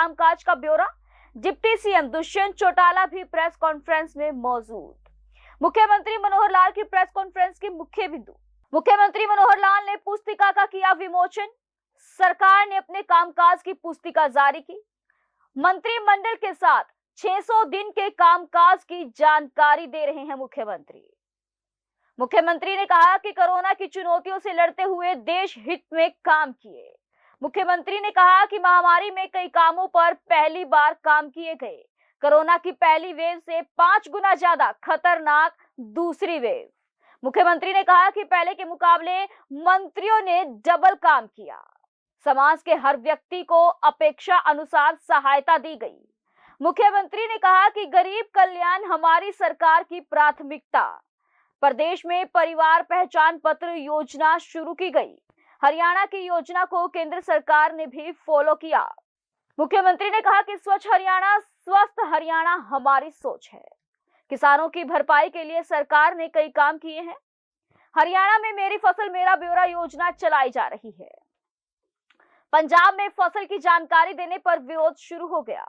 कामकाज का ब्यौरा। डिप्टी सीएम दुष्यंत चौटाला भी प्रेस कॉन्फ्रेंस में मौजूद। मुख्यमंत्री मनोहर लाल की प्रेस कॉन्फ्रेंस की मुख्य बिंदु। मुख्यमंत्री मनोहर लाल ने पुस्तिका का किया विमोचन। सरकार ने अपने कामकाज की पुस्तिका जारी की। मंत्रिमंडल के साथ 600 दिन के कामकाज की जानकारी दे रहे हैं मुख्यमंत्री। मुख्यमंत्री ने कहा कि कोरोना की चुनौतियों से लड़ते हुए देश हित में काम किए। मुख्यमंत्री ने कहा कि महामारी में कई कामों पर पहली बार काम किए गए। कोरोना की पहली वेव से 5 गुना ज्यादा खतरनाक दूसरी वेव। मुख्यमंत्री ने कहा कि पहले के मुकाबले मंत्रियों ने डबल काम किया। समाज के हर व्यक्ति को अपेक्षा अनुसार सहायता दी गई। मुख्यमंत्री ने कहा कि गरीब कल्याण हमारी सरकार की प्राथमिकता। प्रदेश में परिवार पहचान पत्र योजना शुरू की गई। हरियाणा की योजना को केंद्र सरकार ने भी फॉलो किया। मुख्यमंत्री ने कहा कि स्वच्छ हरियाणा स्वस्थ हरियाणा हमारी सोच है। किसानों की भरपाई के लिए सरकार ने कई काम किए हैं। हरियाणा में मेरी फसल मेरा ब्यौरा योजना चलाई जा रही है। पंजाब में फसल की जानकारी देने पर विरोध शुरू हो गया।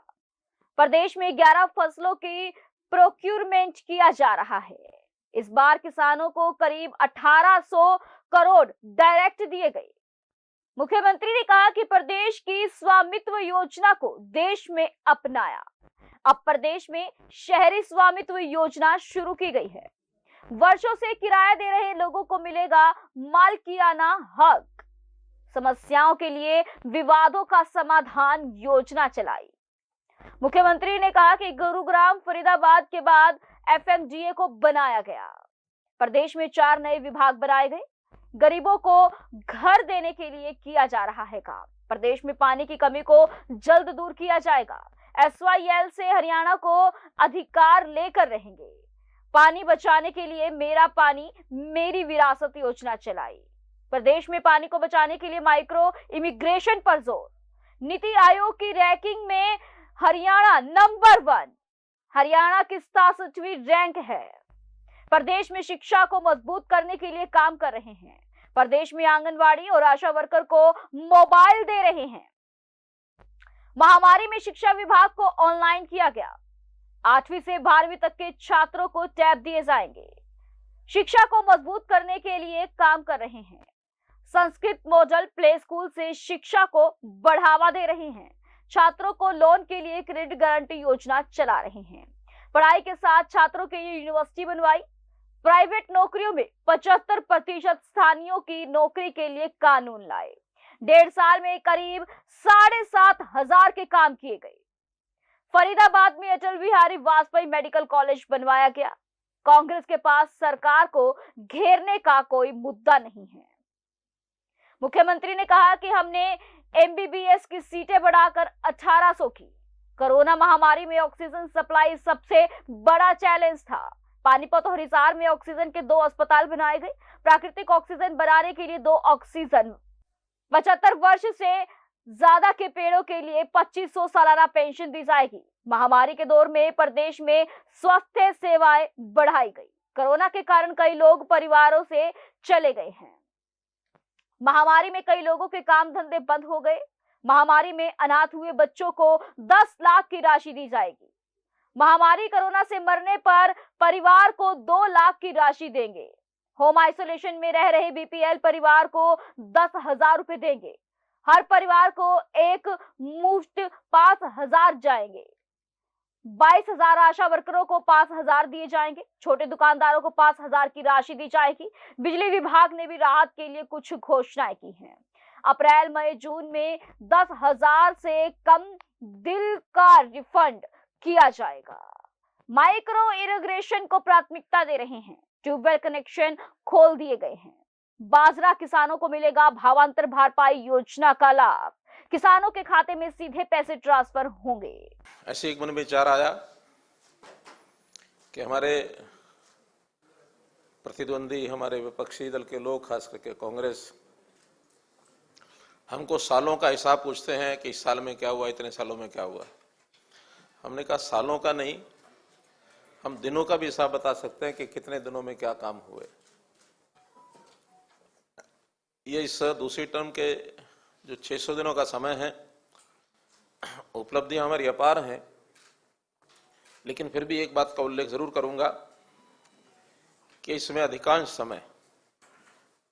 प्रदेश में 11 फसलों की प्रोक्यूरमेंट किया जा रहा है। इस बार किसानों को करीब 1800 करोड़ डायरेक्ट दिए गए। मुख्यमंत्री ने कहा कि प्रदेश की स्वामित्व योजना को देश में अपनाया। अब प्रदेश में शहरी स्वामित्व योजना शुरू की गई है। वर्षों से किराया दे रहे लोगों को मिलेगा मालिकाना हक। समस्याओं के लिए विवादों का समाधान योजना चलाई। मुख्यमंत्री ने कहा कि गुरुग्राम फरीदाबाद के बाद एफएमडीए को बनाया गया। प्रदेश में 4 नए विभाग बनाए गए। गरीबों को घर देने के लिए किया जा रहा है काम। प्रदेश में पानी की कमी को जल्द दूर किया जाएगा। एसवाईएल से हरियाणा को अधिकार लेकर रहेंगे। पानी बचाने के लिए मेरा पानी मेरी विरासत योजना चलाई। प्रदेश में पानी को बचाने के लिए माइक्रो इमिग्रेशन पर जोर। नीति आयोग की रैंकिंग में हरियाणा नंबर 1। हरियाणा की 67वीं रैंक है। प्रदेश में शिक्षा को मजबूत करने के लिए काम कर रहे हैं। प्रदेश में आंगनवाड़ी और आशा वर्कर को मोबाइल दे रहे हैं। महामारी में शिक्षा विभाग को ऑनलाइन किया गया। 8वीं से 12वीं तक के छात्रों को टैब दिए जाएंगे। शिक्षा को मजबूत करने के लिए काम कर रहे हैं। संस्कृत मॉडल प्ले स्कूल से शिक्षा को बढ़ावा दे रहे हैं। छात्रों को लोन के लिए क्रेडिट गारंटी योजना चला रहे हैं। पढ़ाई के साथ छात्रों के लिए यूनिवर्सिटी बनवाई। प्राइवेट नौकरियों में 75% स्थानीयों की नौकरी के लिए कानून लाए। 1.5 साल में करीब 7,500 के काम किए गए। फरीदाबाद में अटल बिहारी वाजपेयी मेडिकल कॉलेज बनवाया गया। कांग्रेस के पास सरकार को घेरने का कोई मुद्दा नहीं है। मुख्यमंत्री ने कहा कि हमने एमबीबीएस की सीटें बढ़ाकर 1800 की। कोरोना महामारी में ऑक्सीजन सप्लाई सबसे बड़ा चैलेंज था। पानीपत और हिसार में ऑक्सीजन के 2 अस्पताल बनाए गए। प्राकृतिक ऑक्सीजन बनाने के लिए 2 ऑक्सीजन। 75 वर्ष से ज्यादा के पेड़ों के लिए 2500 सालाना पेंशन दी जाएगी। महामारी के दौर में प्रदेश में स्वास्थ्य सेवाएं बढ़ाई गई। कोरोना के कारण कई लोग परिवारों से चले गए हैं। महामारी में कई लोगों के काम धंधे बंद हो गए। महामारी में अनाथ हुए बच्चों को 10 लाख की राशि दी जाएगी। महामारी कोरोना से मरने पर परिवार को 2 लाख की राशि देंगे। होम आइसोलेशन में रह रहे बीपीएल परिवार को 10,000 रुपए देंगे। हर परिवार को एक मुफ्त 5,000 जाएंगे। 22,000 आशा वर्करों को 5,000 दिए जाएंगे। छोटे दुकानदारों को 5,000 की राशि दी जाएगी। बिजली विभाग ने भी राहत के लिए कुछ घोषणाएं की हैं। अप्रैल मई जून में 10,000 से कम बिल का रिफंड किया जाएगा। माइक्रो इरिगेशन को प्राथमिकता दे रहे हैं। ट्यूबवेल कनेक्शन खोल दिए गए हैं। बाजरा किसानों को मिलेगा भावांतर भरपाई योजना का लाभ। किसानों के खाते में सीधे पैसे ट्रांसफर होंगे। ऐसे एक मन में विचार आया कि हमारे प्रतिद्वंदी, हमारे विपक्षी दल के लोग, खास करके कांग्रेस, हमको सालों का हिसाब पूछते हैं कि इस साल में क्या हुआ, इतने सालों में क्या हुआ। हमने कहा सालों का नहीं, हम दिनों का भी हिसाब बता सकते हैं कि कितने दिनों में क्या काम हुए। ये इस दूसरी टर्म के जो 600 दिनों का समय है, उपलब्धियां हमारी अपार हैं, लेकिन फिर भी एक बात का उल्लेख जरूर करूंगा कि इसमें अधिकांश समय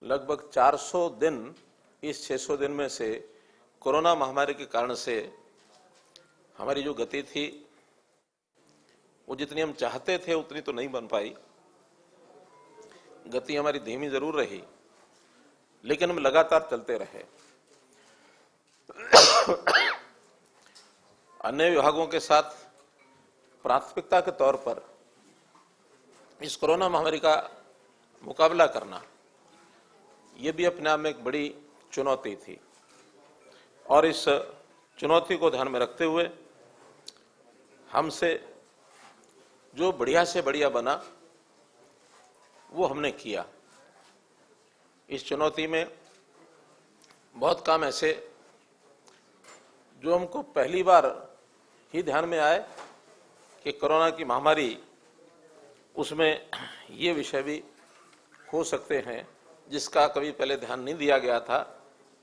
लगभग 400 दिन इस 600 दिन में से कोरोना महामारी के कारण से हमारी जो गति थी वो जितनी हम चाहते थे उतनी तो नहीं बन पाई। गति हमारी धीमी जरूर रही, लेकिन हम लगातार चलते रहे। अन्य विभागों के साथ प्राथमिकता के तौर पर इस कोरोना महामारी का मुकाबला करना ये भी अपने आप में एक बड़ी चुनौती थी, और इस चुनौती को ध्यान में रखते हुए हमसे जो बढ़िया से बढ़िया बना वो हमने किया। इस चुनौती में बहुत काम ऐसे जो हमको पहली बार ही ध्यान में आए कि कोरोना की महामारी, उसमें ये विषय भी हो सकते हैं जिसका कभी पहले ध्यान नहीं दिया गया था,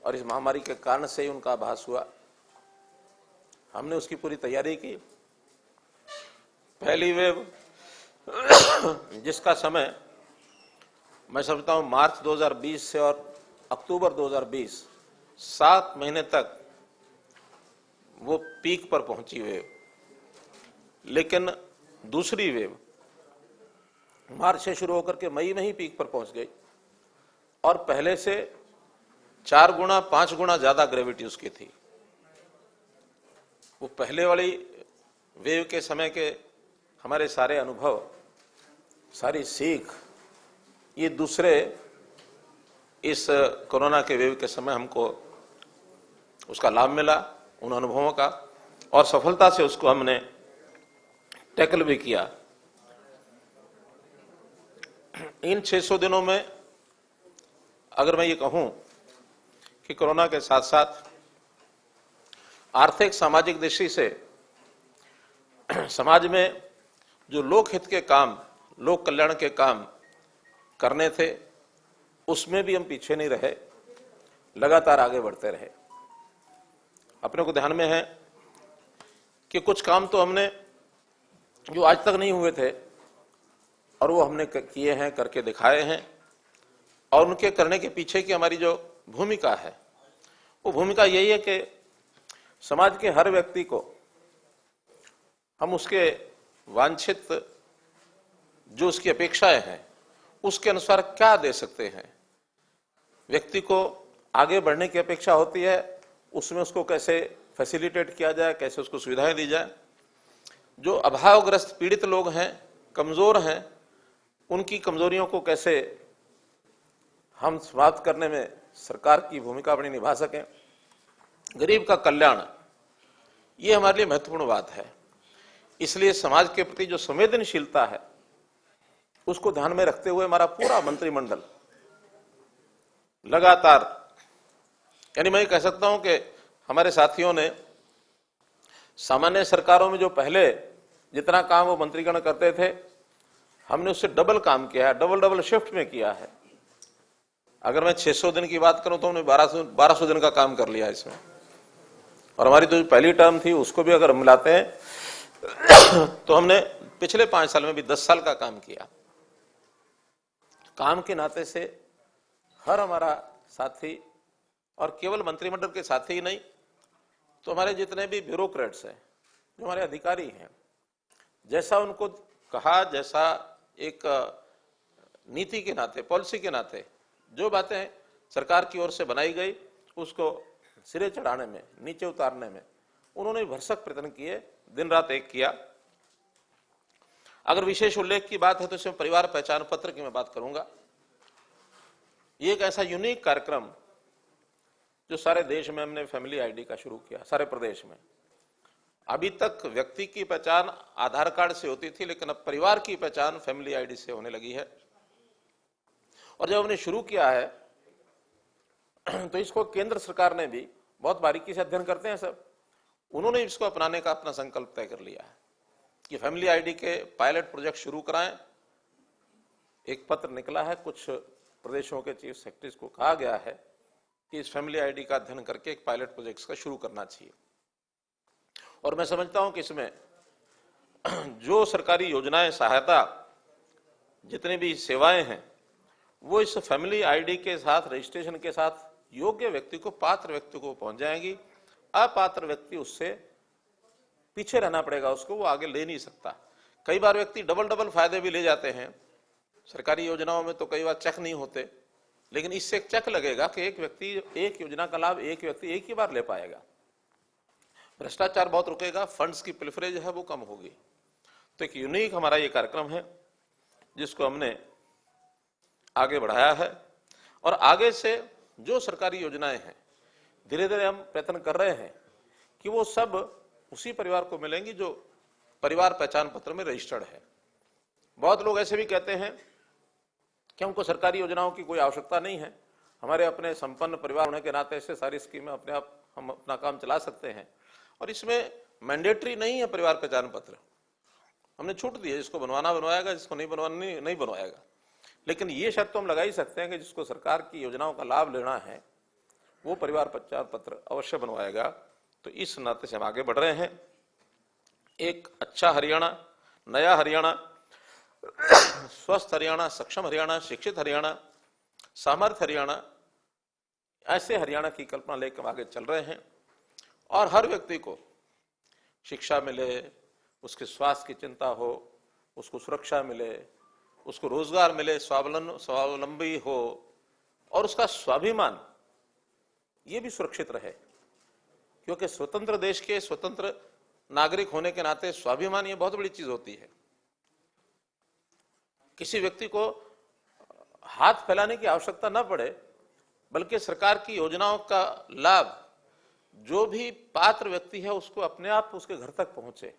और इस महामारी के कारण से ही उनका आभास हुआ। हमने उसकी पूरी तैयारी की। पहली वेव जिसका समय मैं समझता हूं मार्च 2020 से और अक्टूबर 2020 7 महीने तक वो पीक पर पहुंची वेव, लेकिन दूसरी वेव मार्च से शुरू होकर के मई में ही पीक पर पहुंच गई, और पहले से 4 गुना 5 गुना ज्यादा ग्रेविटी उसकी थी। वो पहले वाली वेव के समय के हमारे सारे अनुभव, सारी सीख, ये दूसरे इस कोरोना के वेव के समय हमको उसका लाभ मिला, उन अनुभवों का, और सफलता से उसको हमने टैकल भी किया। इन 600 दिनों में अगर मैं ये कहूं कि कोरोना के साथ साथ आर्थिक सामाजिक दृष्टि से समाज में जो लोक हित के काम, लोक कल्याण के काम करने थे, उसमें भी हम पीछे नहीं रहे, लगातार आगे बढ़ते रहे। अपने को ध्यान में है कि कुछ काम तो हमने जो आज तक नहीं हुए थे और वो हमने किए हैं, करके दिखाए हैं, और उनके करने के पीछे की हमारी जो भूमिका है वो भूमिका यही है कि समाज के हर व्यक्ति को हम उसके वांछित जो उसकी अपेक्षाएं हैं उसके अनुसार क्या दे सकते हैं। व्यक्ति को आगे बढ़ने की अपेक्षा होती है, उसमें उसको कैसे फैसिलिटेट किया जाए, कैसे उसको सुविधाएं दी जाए। जो अभावग्रस्त पीड़ित लोग हैं, कमजोर हैं, उनकी कमजोरियों को कैसे हम समाप्त करने में सरकार की भूमिका अपनी निभा सकें। गरीब का कल्याण ये हमारे लिए महत्वपूर्ण बात है। इसलिए समाज के प्रति जो संवेदनशीलता है उसको ध्यान में रखते हुए हमारा पूरा मंत्रिमंडल लगातार, यानी मैं कह सकता हूं कि हमारे साथियों ने सामान्य सरकारों में जो पहले जितना काम वो मंत्रीगण करते थे, हमने उससे डबल काम किया है, डबल शिफ्ट में किया है। अगर मैं 600 दिन की बात करूं तो हमने 1200 दिन का काम कर लिया इसमें, और हमारी तो जो पहली टर्म थी उसको भी अगर मिलाते हैं तो हमने पिछले 5 साल में भी 10 साल का काम किया। काम के नाते से हर हमारा साथी, और केवल मंत्रिमंडल के साथी ही नहीं, तो हमारे जितने भी ब्यूरोक्रेट्स हैं, जो हमारे अधिकारी हैं, जैसा उनको कहा, जैसा एक नीति के नाते, पॉलिसी के नाते जो बातें सरकार की ओर से बनाई गई उसको सिरे चढ़ाने में, नीचे उतारने में उन्होंने भरसक प्रयत्न किए, दिन रात एक किया। अगर विशेष उल्लेख की बात है तो इसमें परिवार पहचान पत्र की मैं बात करूंगा। ये एक ऐसा यूनिक कार्यक्रम जो सारे देश में हमने फैमिली आईडी का शुरू किया, सारे प्रदेश में। अभी तक व्यक्ति की पहचान आधार कार्ड से होती थी, लेकिन अब परिवार की पहचान फैमिली आईडी से होने लगी है। और जब हमने शुरू किया है तो इसको केंद्र सरकार ने भी बहुत बारीकी से अध्ययन करते हैं सब, उन्होंने इसको अपनाने का अपना संकल्प तय कर लिया है कि फैमिली आईडी के पायलट प्रोजेक्ट शुरू कराएं। एक पत्र निकला है, कुछ प्रदेशों के चीफ सेक्रेटरीज को कहा गया है कि इस फैमिली आईडी का अध्ययन करके एक पायलट प्रोजेक्ट का शुरू करना चाहिए। और मैं समझता हूं कि इसमें जो सरकारी योजनाएं, सहायता, जितनी भी सेवाएं हैं, वो इस फैमिली आईडी के साथ, रजिस्ट्रेशन के साथ योग्य व्यक्ति को, पात्र व्यक्ति को पहुंच जाएंगी। अपात्र व्यक्ति उससे पीछे रहना पड़ेगा, उसको वो आगे ले नहीं सकता। कई बार व्यक्ति डबल डबल फायदे भी ले जाते हैं। सरकारी योजनाओं में तो कई बार चेक नहीं होते, लेकिन इससे एक चेक लगेगा कि एक व्यक्ति एक योजना का लाभ एक व्यक्ति एक ही बार ले पाएगा। भ्रष्टाचार बहुत रुकेगा, फंड्स की प्रिफरेज है वो कम होगी। तो एक यूनिक हमारा ये कार्यक्रम है जिसको हमने आगे बढ़ाया है, और आगे से जो सरकारी योजनाएं हैं धीरे धीरे हम प्रयत्न कर रहे हैं कि वो सब उसी परिवार को मिलेंगी जो परिवार पहचान पत्र में रजिस्टर्ड है। बहुत लोग ऐसे भी कहते हैं कि हमको सरकारी योजनाओं की कोई आवश्यकता नहीं है, हमारे अपने संपन्न परिवार होने के नाते ऐसे सारी स्कीमें अपने आप हम अपना काम चला सकते हैं, और इसमें मैंडेटरी नहीं है परिवार पहचान पत्र, हमने छूट दी है, जिसको बनवाना बनवाएगा, जिसको नहीं बनवाना नहीं बनवाएगा। लेकिन ये शर्त तो हम लगा ही सकते हैं कि जिसको सरकार की योजनाओं का लाभ लेना है वो परिवार पहचान पत्र अवश्य बनवाएगा। तो इस नाते से हम आगे बढ़ रहे हैं। एक अच्छा हरियाणा, नया हरियाणा, स्वस्थ हरियाणा, सक्षम हरियाणा, शिक्षित हरियाणा, सामर्थ्य हरियाणा, ऐसे हरियाणा की कल्पना लेकर आगे चल रहे हैं। और हर व्यक्ति को शिक्षा मिले, उसके स्वास्थ्य की चिंता हो, उसको सुरक्षा मिले, उसको रोजगार मिले, स्वावलंबी हो, और उसका स्वाभिमान ये भी सुरक्षित रहे। क्योंकि स्वतंत्र देश के स्वतंत्र नागरिक होने के नाते स्वाभिमान ये बहुत बड़ी चीज होती है। किसी व्यक्ति को हाथ फैलाने की आवश्यकता न पड़े, बल्कि सरकार की योजनाओं का लाभ जो भी पात्र व्यक्ति है उसको अपने आप उसके घर तक पहुंचे।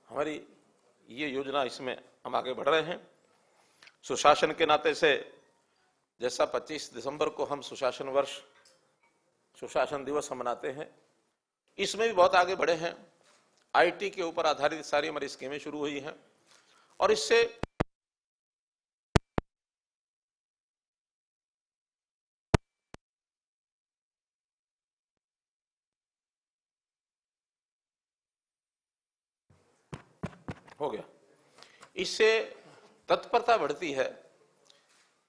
हमारी ये योजना, इसमें हम आगे बढ़ रहे हैं। सुशासन के नाते से जैसा 25 दिसंबर को हम सुशासन वर्ष, सुशासन दिवस हम मनाते हैं, इसमें भी बहुत आगे बढ़े हैं। आईटी के ऊपर आधारित सारी हमारी स्कीमें शुरू हुई हैं, और इससे हो गया, इससे तत्परता बढ़ती है,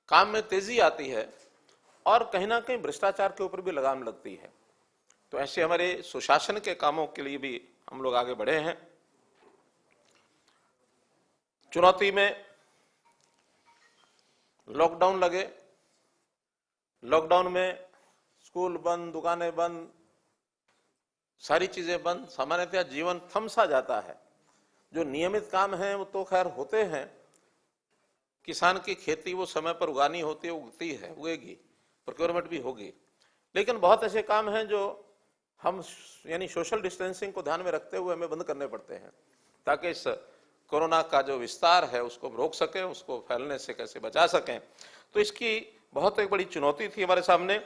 काम में तेजी आती है, और कहीं ना कहीं भ्रष्टाचार के ऊपर भी लगाम लगती है। तो ऐसे हमारे सुशासन के कामों के लिए भी हम लोग आगे बढ़े हैं। चुनौती में लॉकडाउन लगे, लॉकडाउन में स्कूल बंद, दुकानें बंद, सारी चीजें बंद, सामान्यतः जीवन थम सा जाता है। जो नियमित काम है वो तो खैर होते हैं, किसान की खेती वो समय पर उगानी होती है, उगती है, उगेगी, प्रोक्योरमेंट भी होगी। लेकिन बहुत ऐसे काम हैं जो हम यानी सोशल डिस्टेंसिंग को ध्यान में रखते हुए हमें बंद करने पड़ते हैं, ताकि इस कोरोना का जो विस्तार है उसको रोक सकें, उसको फैलने से कैसे बचा सकें। तो इसकी बहुत एक बड़ी चुनौती थी हमारे सामने।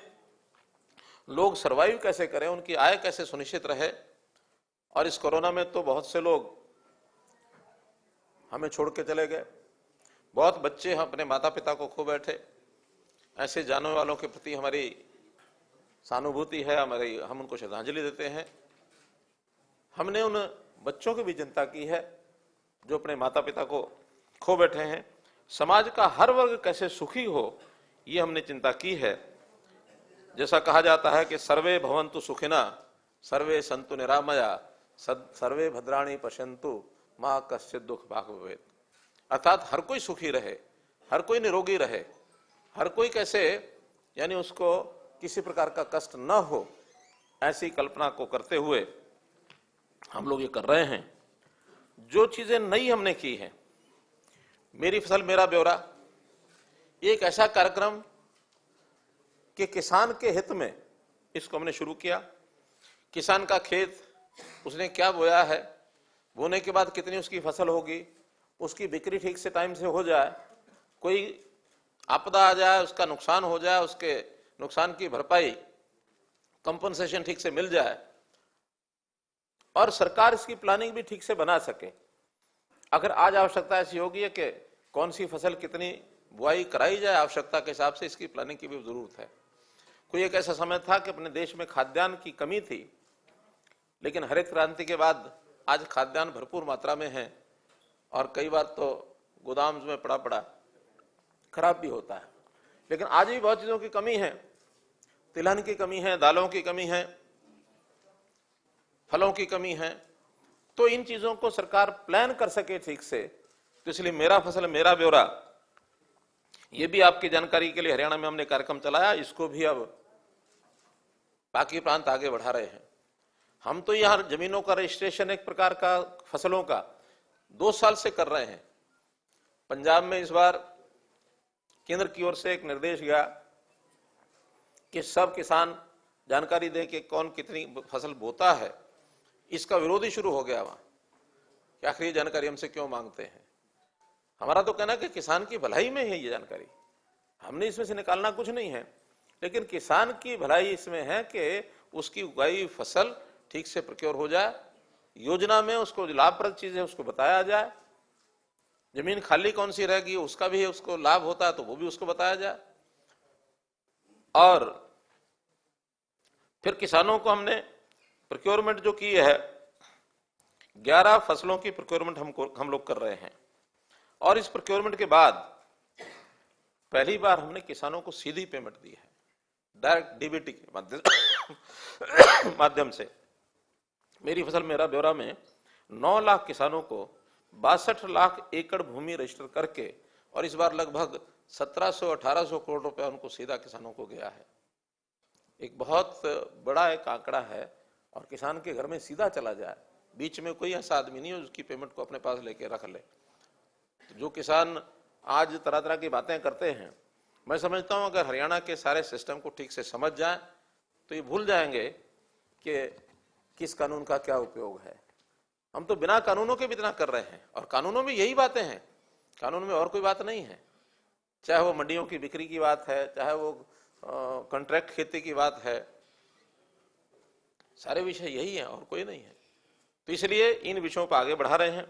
लोग सर्वाइव कैसे करें, उनकी आय कैसे सुनिश्चित रहे। और इस कोरोना में तो बहुत से लोग हमें छोड़ के चले गए, बहुत बच्चे अपने माता पिता को खो बैठे। ऐसे जाने वालों के प्रति हमारी सहानुभूति है, हम उनको श्रद्धांजलि देते हैं। हमने उन बच्चों की भी चिंता की है जो अपने माता पिता को खो बैठे हैं। समाज का हर वर्ग कैसे सुखी हो, ये हमने चिंता की है। जैसा कहा जाता है कि सर्वे भवन्तु सुखिना, सर्वे सन्तु निरामया, सर्वे भद्राणि पश्यन्तु, माँ कश्चित् दुख भाग भवेत्। अर्थात हर कोई सुखी रहे, हर कोई निरोगी रहे, हर कोई कैसे यानी उसको किसी प्रकार का कष्ट न हो, ऐसी कल्पना को करते हुए हम लोग ये कर रहे हैं। जो चीजें नई हमने की हैं, मेरी फसल मेरा ब्यौरा, एक ऐसा कार्यक्रम कि किसान के हित में इसको हमने शुरू किया। किसान का खेत, उसने क्या बोया है, बोने के बाद कितनी उसकी फसल होगी, उसकी बिक्री ठीक से टाइम से हो जाए, कोई आपदा आ जाए, उसका नुकसान हो जाए, उसके नुकसान की भरपाई, कंपनसेशन ठीक से मिल जाए, और सरकार इसकी प्लानिंग भी ठीक से बना सके। अगर आज आवश्यकता ऐसी होगी है कि कौन सी फसल कितनी बुआई कराई जाए, आवश्यकता के हिसाब से इसकी प्लानिंग की भी जरूरत है। कोई एक ऐसा समय था कि अपने देश में खाद्यान्न की कमी थी, लेकिन हरित क्रांति के बाद आज खाद्यान्न भरपूर मात्रा में है और कई बार तो गोदाम में पड़ा पड़ा खराब भी होता है। लेकिन आज भी बहुत चीजों की कमी है, तिलहन की कमी है, दालों की कमी है, फलों की कमी है। तो इन चीजों को सरकार प्लान कर सके ठीक से, तो इसलिए मेरा फसल मेरा ब्यौरा, ये भी आपकी जानकारी के लिए हरियाणा में हमने कार्यक्रम चलाया। इसको भी अब बाकी प्रांत आगे बढ़ा रहे हैं। हम तो यहां जमीनों का रजिस्ट्रेशन एक प्रकार का फसलों का 2 साल से कर रहे हैं। पंजाब में इस बार केंद्र की ओर से एक निर्देश गया कि सब किसान जानकारी दें कि कौन कितनी फसल बोता है। इसका विरोध ही शुरू हो गया वहां कि आखिर ये जानकारी हमसे क्यों मांगते हैं। हमारा तो कहना कि किसान की भलाई में है ये जानकारी, हमने इसमें से निकालना कुछ नहीं है, लेकिन किसान की भलाई इसमें है कि उसकी उगाई फसल ठीक से प्रोक्योर हो जाए, योजना में उसको लाभप्रद चीज है उसको बताया जाए, जमीन खाली कौन सी रहेगी उसका भी उसको लाभ होता है तो वो भी उसको बताया जाए। और फिर किसानों को हमने प्रोक्योरमेंट जो की है, 11 फसलों की प्रोक्योरमेंट हम लोग कर रहे हैं। और इस प्रोक्योरमेंट के बाद पहली बार हमने किसानों को सीधी पेमेंट दी है, डायरेक्ट डीबीटी के माध्यम से। मेरी फसल मेरा ब्यौरा में 9 लाख किसानों को 62 लाख एकड़ भूमि रजिस्टर करके, और इस बार लगभग 1700-1800 करोड़ रुपया उनको सीधा किसानों को गया है। एक बहुत बड़ा एक आंकड़ा है और किसान के घर में सीधा चला जाए, बीच में कोई ऐसा आदमी नहीं है उसकी पेमेंट को अपने पास लेके रख ले। तो जो किसान आज तरह तरह की बातें करते हैं, मैं समझता हूं अगर हरियाणा के सारे सिस्टम को ठीक से समझ जाए तो ये भूल जाएंगे कि किस कानून का क्या उपयोग है। हम तो बिना कानूनों के भी इतना कर रहे हैं, और कानूनों में यही बातें हैं, कानून में और कोई बात नहीं है। चाहे वो मंडियों की बिक्री की बात है, चाहे वो कॉन्ट्रैक्ट खेती की बात है, सारे विषय यही है और कोई नहीं है। तो इसलिए इन विषयों पर आगे बढ़ा रहे हैं।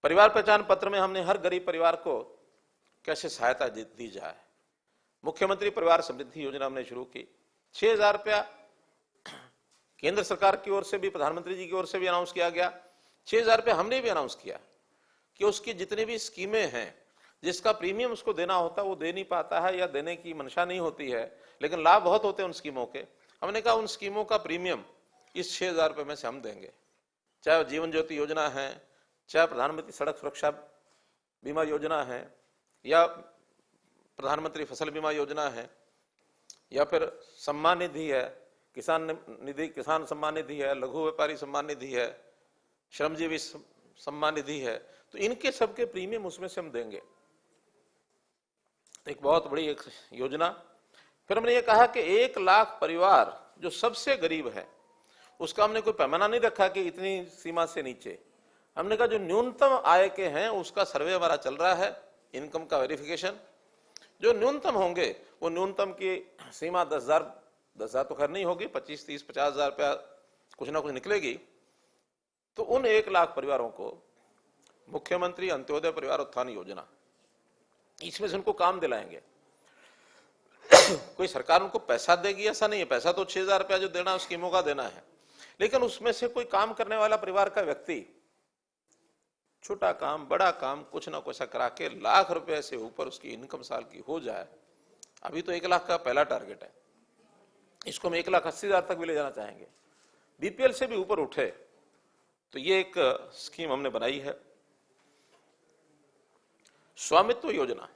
परिवार पहचान पत्र में हमने हर गरीब परिवार को कैसे सहायता दी जाए, मुख्यमंत्री परिवार समृद्धि योजना हमने शुरू की। 6,000 रुपया केंद्र सरकार की ओर से भी, प्रधानमंत्री जी की ओर से भी अनाउंस किया गया। 6,000 रुपया हमने भी अनाउंस किया कि उसकी जितनी भी स्कीमें हैं, जिसका प्रीमियम उसको देना होता है वो दे नहीं पाता है या देने की मंशा नहीं होती है, लेकिन लाभ बहुत होते हैं उन स्कीमों के। हमने कहा उन स्कीमों का प्रीमियम इस 6,000 रुपये में से हम देंगे, चाहे जीवन ज्योति योजना है, चाहे प्रधानमंत्री सड़क सुरक्षा बीमा योजना है, या प्रधानमंत्री फसल बीमा योजना है, या फिर सम्मान निधि है, किसान निधि, किसान सम्मान निधि है, लघु व्यापारी सम्मान निधि है, श्रमजीवी सम्मान निधि है। तो इनके सबके प्रीमियम उसमें से हम देंगे। एक बहुत बड़ी एक योजना। फिर हमने ये कहा कि 1 लाख परिवार जो सबसे गरीब है उसका हमने कोई पैमाना नहीं रखा कि इतनी सीमा से नीचे। हमने कहा जो न्यूनतम आय के हैं उसका सर्वे हमारा चल रहा है, इनकम का वेरिफिकेशन। जो न्यूनतम होंगे वो न्यूनतम की सीमा 10,000 तो खैर नहीं होगी, 25, 30, 50,000 रुपया कुछ ना कुछ निकलेगी। तो उन 1 लाख परिवारों को मुख्यमंत्री अंत्योदय परिवार उत्थान योजना, इसमें से उनको काम दिलाएंगे। कोई सरकार उनको पैसा देगी ऐसा नहीं है, पैसा तो 6,000 रुपया जो देना है स्कीमों का देना है, लेकिन उसमें से कोई काम करने वाला परिवार का व्यक्ति छोटा काम बड़ा काम कुछ ना कुछ करा के लाख रुपए से ऊपर उसकी इनकम साल की हो जाए। अभी तो 1 लाख का पहला टारगेट है, इसको हम 1,80,000 तक भी ले जाना चाहेंगे। बीपीएल से भी ऊपर उठे तो ये एक स्कीम हमने बनाई है। स्वामित्व योजना,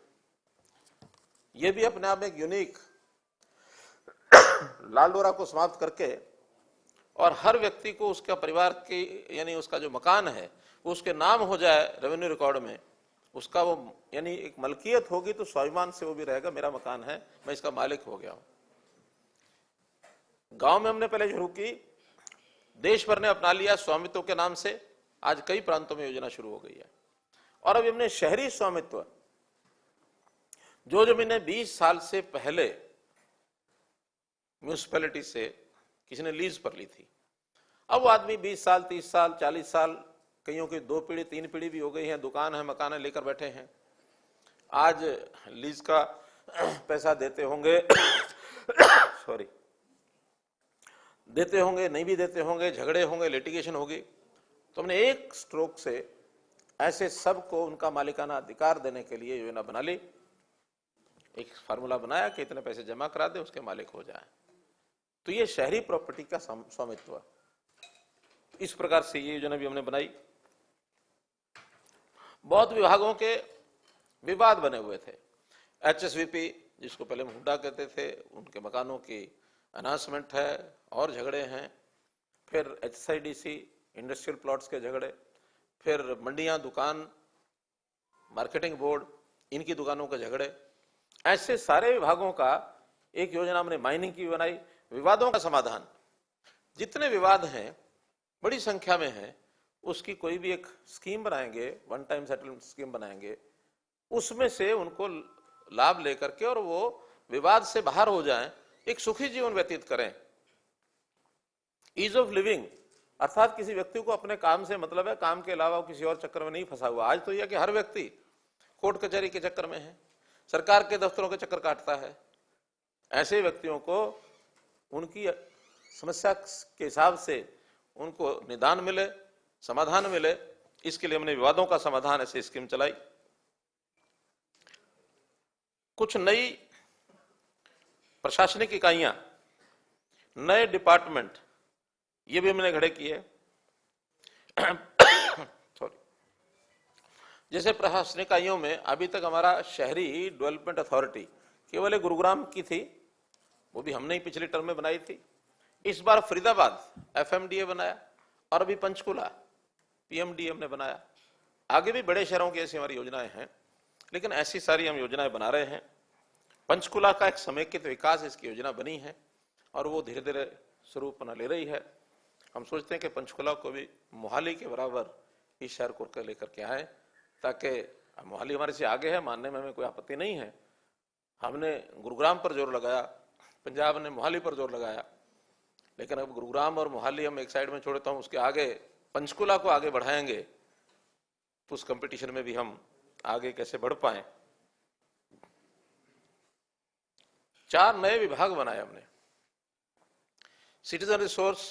ये भी अपने आप में एक यूनिक, लाल डोरा को समाप्त करके और हर व्यक्ति को उसका परिवार की यानी उसका जो मकान है वो उसके नाम हो जाए रेवेन्यू रिकॉर्ड में, उसका वो यानी एक मलकियत होगी तो स्वाभिमान से वो भी रहेगा, मेरा मकान है, मैं इसका मालिक हो गया हूं। गांव में हमने पहले शुरू की, देश भर ने अपना लिया स्वामित्व के नाम से, आज कई प्रांतों में योजना शुरू हो गई है। और अभी हमने शहरी स्वामित्व, जो जमीनें 20 साल से पहले म्यूनिसिपैलिटी से किसी ने लीज पर ली थी, अब वो आदमी 20 साल 30 साल 40 साल, कईयों की 2 पीढ़ी 3 पीढ़ी भी हो गई है, दुकान है मकान है लेकर बैठे हैं, आज लीज का पैसा देते होंगे सॉरी देते होंगे, नहीं भी देते होंगे, झगड़े होंगे, लिटिगेशन होगी, तो हमने एक स्ट्रोक से ऐसे सबको उनका मालिकाना अधिकार देने के लिए योजना बना ली। एक फार्मूला बनाया कि इतने पैसे जमा करा दे, उसके मालिक हो जाए। तो ये शहरी प्रॉपर्टी का स्वामित्व, इस प्रकार से ये योजना भी हमने बनाई। बहुत विभागों के विवाद बने हुए थे। HSVP, जिसको पहले हुड्डा कहते थे, उनके मकानों की अनाउंसमेंट है और झगड़े हैं। फिर HSIDC, इंडस्ट्रियल प्लॉट्स के झगड़े, फिर मंडियां, दुकान, मार्केटिंग बोर्ड, इनकी दुकानों के झगड़े। ऐसे सारे विभागों का एक योजना हमने माइनिंग की बनाई। विवादों का समाधान, जितने विवाद हैं बड़ी संख्या में हैं, उसकी कोई भी एक स्कीम बनाएंगे, वन टाइम सेटलमेंट स्कीम बनाएंगे, उसमें से उनको लाभ लेकर के और वो विवाद से बाहर हो जाएं, एक सुखी जीवन व्यतीत करें। ईज ऑफ लिविंग, अर्थात किसी व्यक्ति को अपने काम से मतलब है, काम के अलावा किसी और चक्कर में नहीं फंसा हुआ। आज तो यह कि हर व्यक्ति कोर्ट कचहरी के चक्कर में है, सरकार के दफ्तरों के चक्कर काटता है। ऐसे व्यक्तियों को उनकी समस्या के हिसाब से उनको निदान मिले, समाधान मिले, इसके लिए हमने विवादों का समाधान ऐसी स्कीम चलाई। कुछ नई प्रशासनिक इकाइयां, नए डिपार्टमेंट, ये भी हमने खड़े किए। सॉरी, जैसे प्रशासनिक इकाइयों में अभी तक हमारा शहरी डेवलपमेंट अथॉरिटी केवल एक गुरुग्राम की थी, वो भी हमने ही पिछले टर्म में बनाई थी। इस बार फरीदाबाद FMDA बनाया और अभी पंचकुला PMDA हमने बनाया। आगे भी बड़े शहरों की ऐसी हमारी योजनाएं हैं, लेकिन ऐसी सारी हम योजनाएं बना रहे हैं। पंचकुला का एक समेकित विकास इसकी योजना बनी है और वो धीरे धीरे स्वरूप बना ले रही है। हम सोचते हैं कि पंचकुला को भी मोहाली के बराबर इस शहर को लेकर के आए, ताकि मोहाली हमारे से आगे है, मानने में हमें कोई आपत्ति नहीं है। हमने गुरुग्राम पर जोर लगाया, पंजाब ने मोहाली पर जोर लगाया, लेकिन अब गुरुग्राम और मोहाली हम एक साइड में छोड़ता हूं, उसके आगे पंचकुला को आगे बढ़ाएंगे तो उस कंपटीशन में भी हम आगे कैसे बढ़ पाए। 4 नए विभाग बनाए हमने। Citizen resource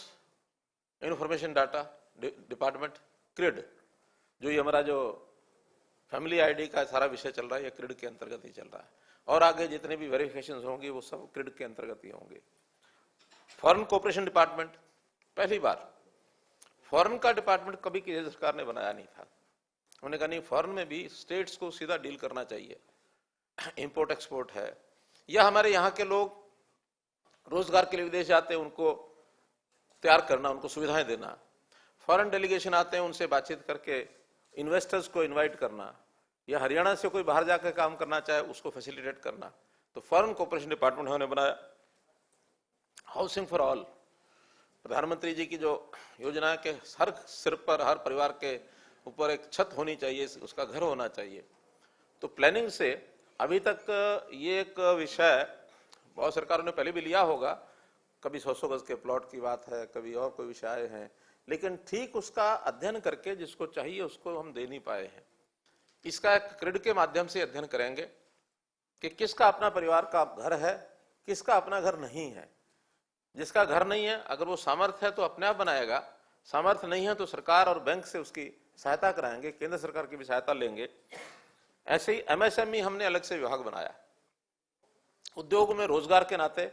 information data department, creed, जो ये हमारा जो फैमिली आईडी का सारा विषय चल रहा है, ये क्रिड के अंतर्गत ही चल रहा है, और आगे जितने भी वेरिफिकेशन होंगी वो सब क्रिड के अंतर्गत ही होंगे। फॉरेन कोऑपरेशन डिपार्टमेंट, पहली बार फॉरेन का डिपार्टमेंट कभी किसी सरकार ने बनाया नहीं था। उन्होंने कहा नहीं, फॉरेन में भी स्टेट्स को सीधा डील करना चाहिए। इंपोर्ट एक्सपोर्ट है, या हमारे यहाँ के लोग रोजगार के लिए विदेश जाते हैं, उनको तैयार करना, उनको सुविधाएं देना। फॉरेन डेलीगेशन आते हैं, उनसे बातचीत करके इन्वेस्टर्स को इनवाइट करना, या हरियाणा से कोई बाहर जाकर काम करना चाहे उसको फैसिलिटेट करना। तो फॉरेन कोऑपरेशन डिपार्टमेंट हमने बनाया। हाउसिंग फॉर ऑल, प्रधानमंत्री जी की जो योजना है कि हर सिर पर, हर परिवार के ऊपर एक छत होनी चाहिए, उसका घर होना चाहिए। तो प्लानिंग से अभी तक ये एक विषय बहुत सरकारों ने पहले भी लिया होगा, कभी 100 गज के प्लॉट की बात है, कभी और कोई विषय हैं, लेकिन ठीक उसका अध्ययन करके जिसको चाहिए उसको हम दे नहीं पाए हैं। इसका एक क्रिड के माध्यम से अध्ययन करेंगे कि किसका अपना परिवार का घर है, किसका अपना घर नहीं है। जिसका घर नहीं है, अगर वो सामर्थ्य है तो अपने आप बनाएगा, सामर्थ्य नहीं है तो सरकार और बैंक से उसकी सहायता कराएंगे, केंद्र सरकार की भी सहायता लेंगे। ऐसे ही MSME हमने अलग से विभाग बनाया। उद्योग में रोजगार के नाते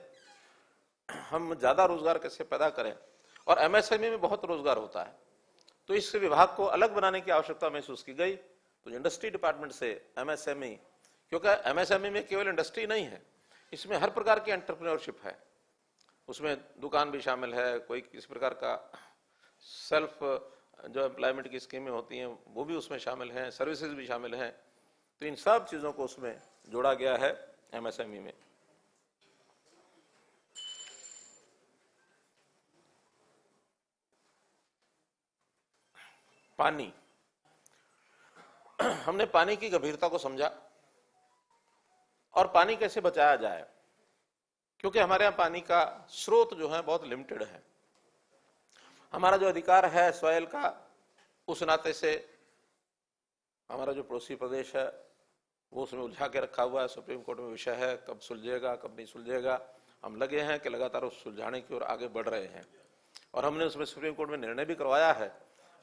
हम ज्यादा रोजगार कैसे पैदा करें, और MSME में बहुत रोजगार होता है, तो इस विभाग को अलग बनाने की आवश्यकता महसूस की गई। तो इंडस्ट्री डिपार्टमेंट से MSME, क्योंकि MSME में केवल इंडस्ट्री नहीं है, इसमें हर प्रकार की एंटरप्रेन्योरशिप है। उसमें दुकान भी शामिल है, कोई किसी प्रकार का सेल्फ जो एम्प्लॉयमेंट की स्कीमें होती हैं वो भी उसमें शामिल हैं, सर्विसेज भी शामिल हैं। तो इन सब चीजों को उसमें जोड़ा गया है MSME में। पानी, हमने पानी की गंभीरता को समझा और पानी कैसे बचाया जाए, क्योंकि हमारे यहाँ पानी का स्रोत जो है बहुत लिमिटेड है। हमारा जो अधिकार है सॉइल का, उस नाते से हमारा जो पड़ोसी प्रदेश है वो उसमें उलझा के रखा हुआ है। सुप्रीम कोर्ट में विषय है, कब सुलझेगा कब नहीं सुलझेगा, हम लगे हैं कि लगातार उस सुलझाने की ओर आगे बढ़ रहे हैं और हमने उसमें सुप्रीम कोर्ट में निर्णय भी करवाया है।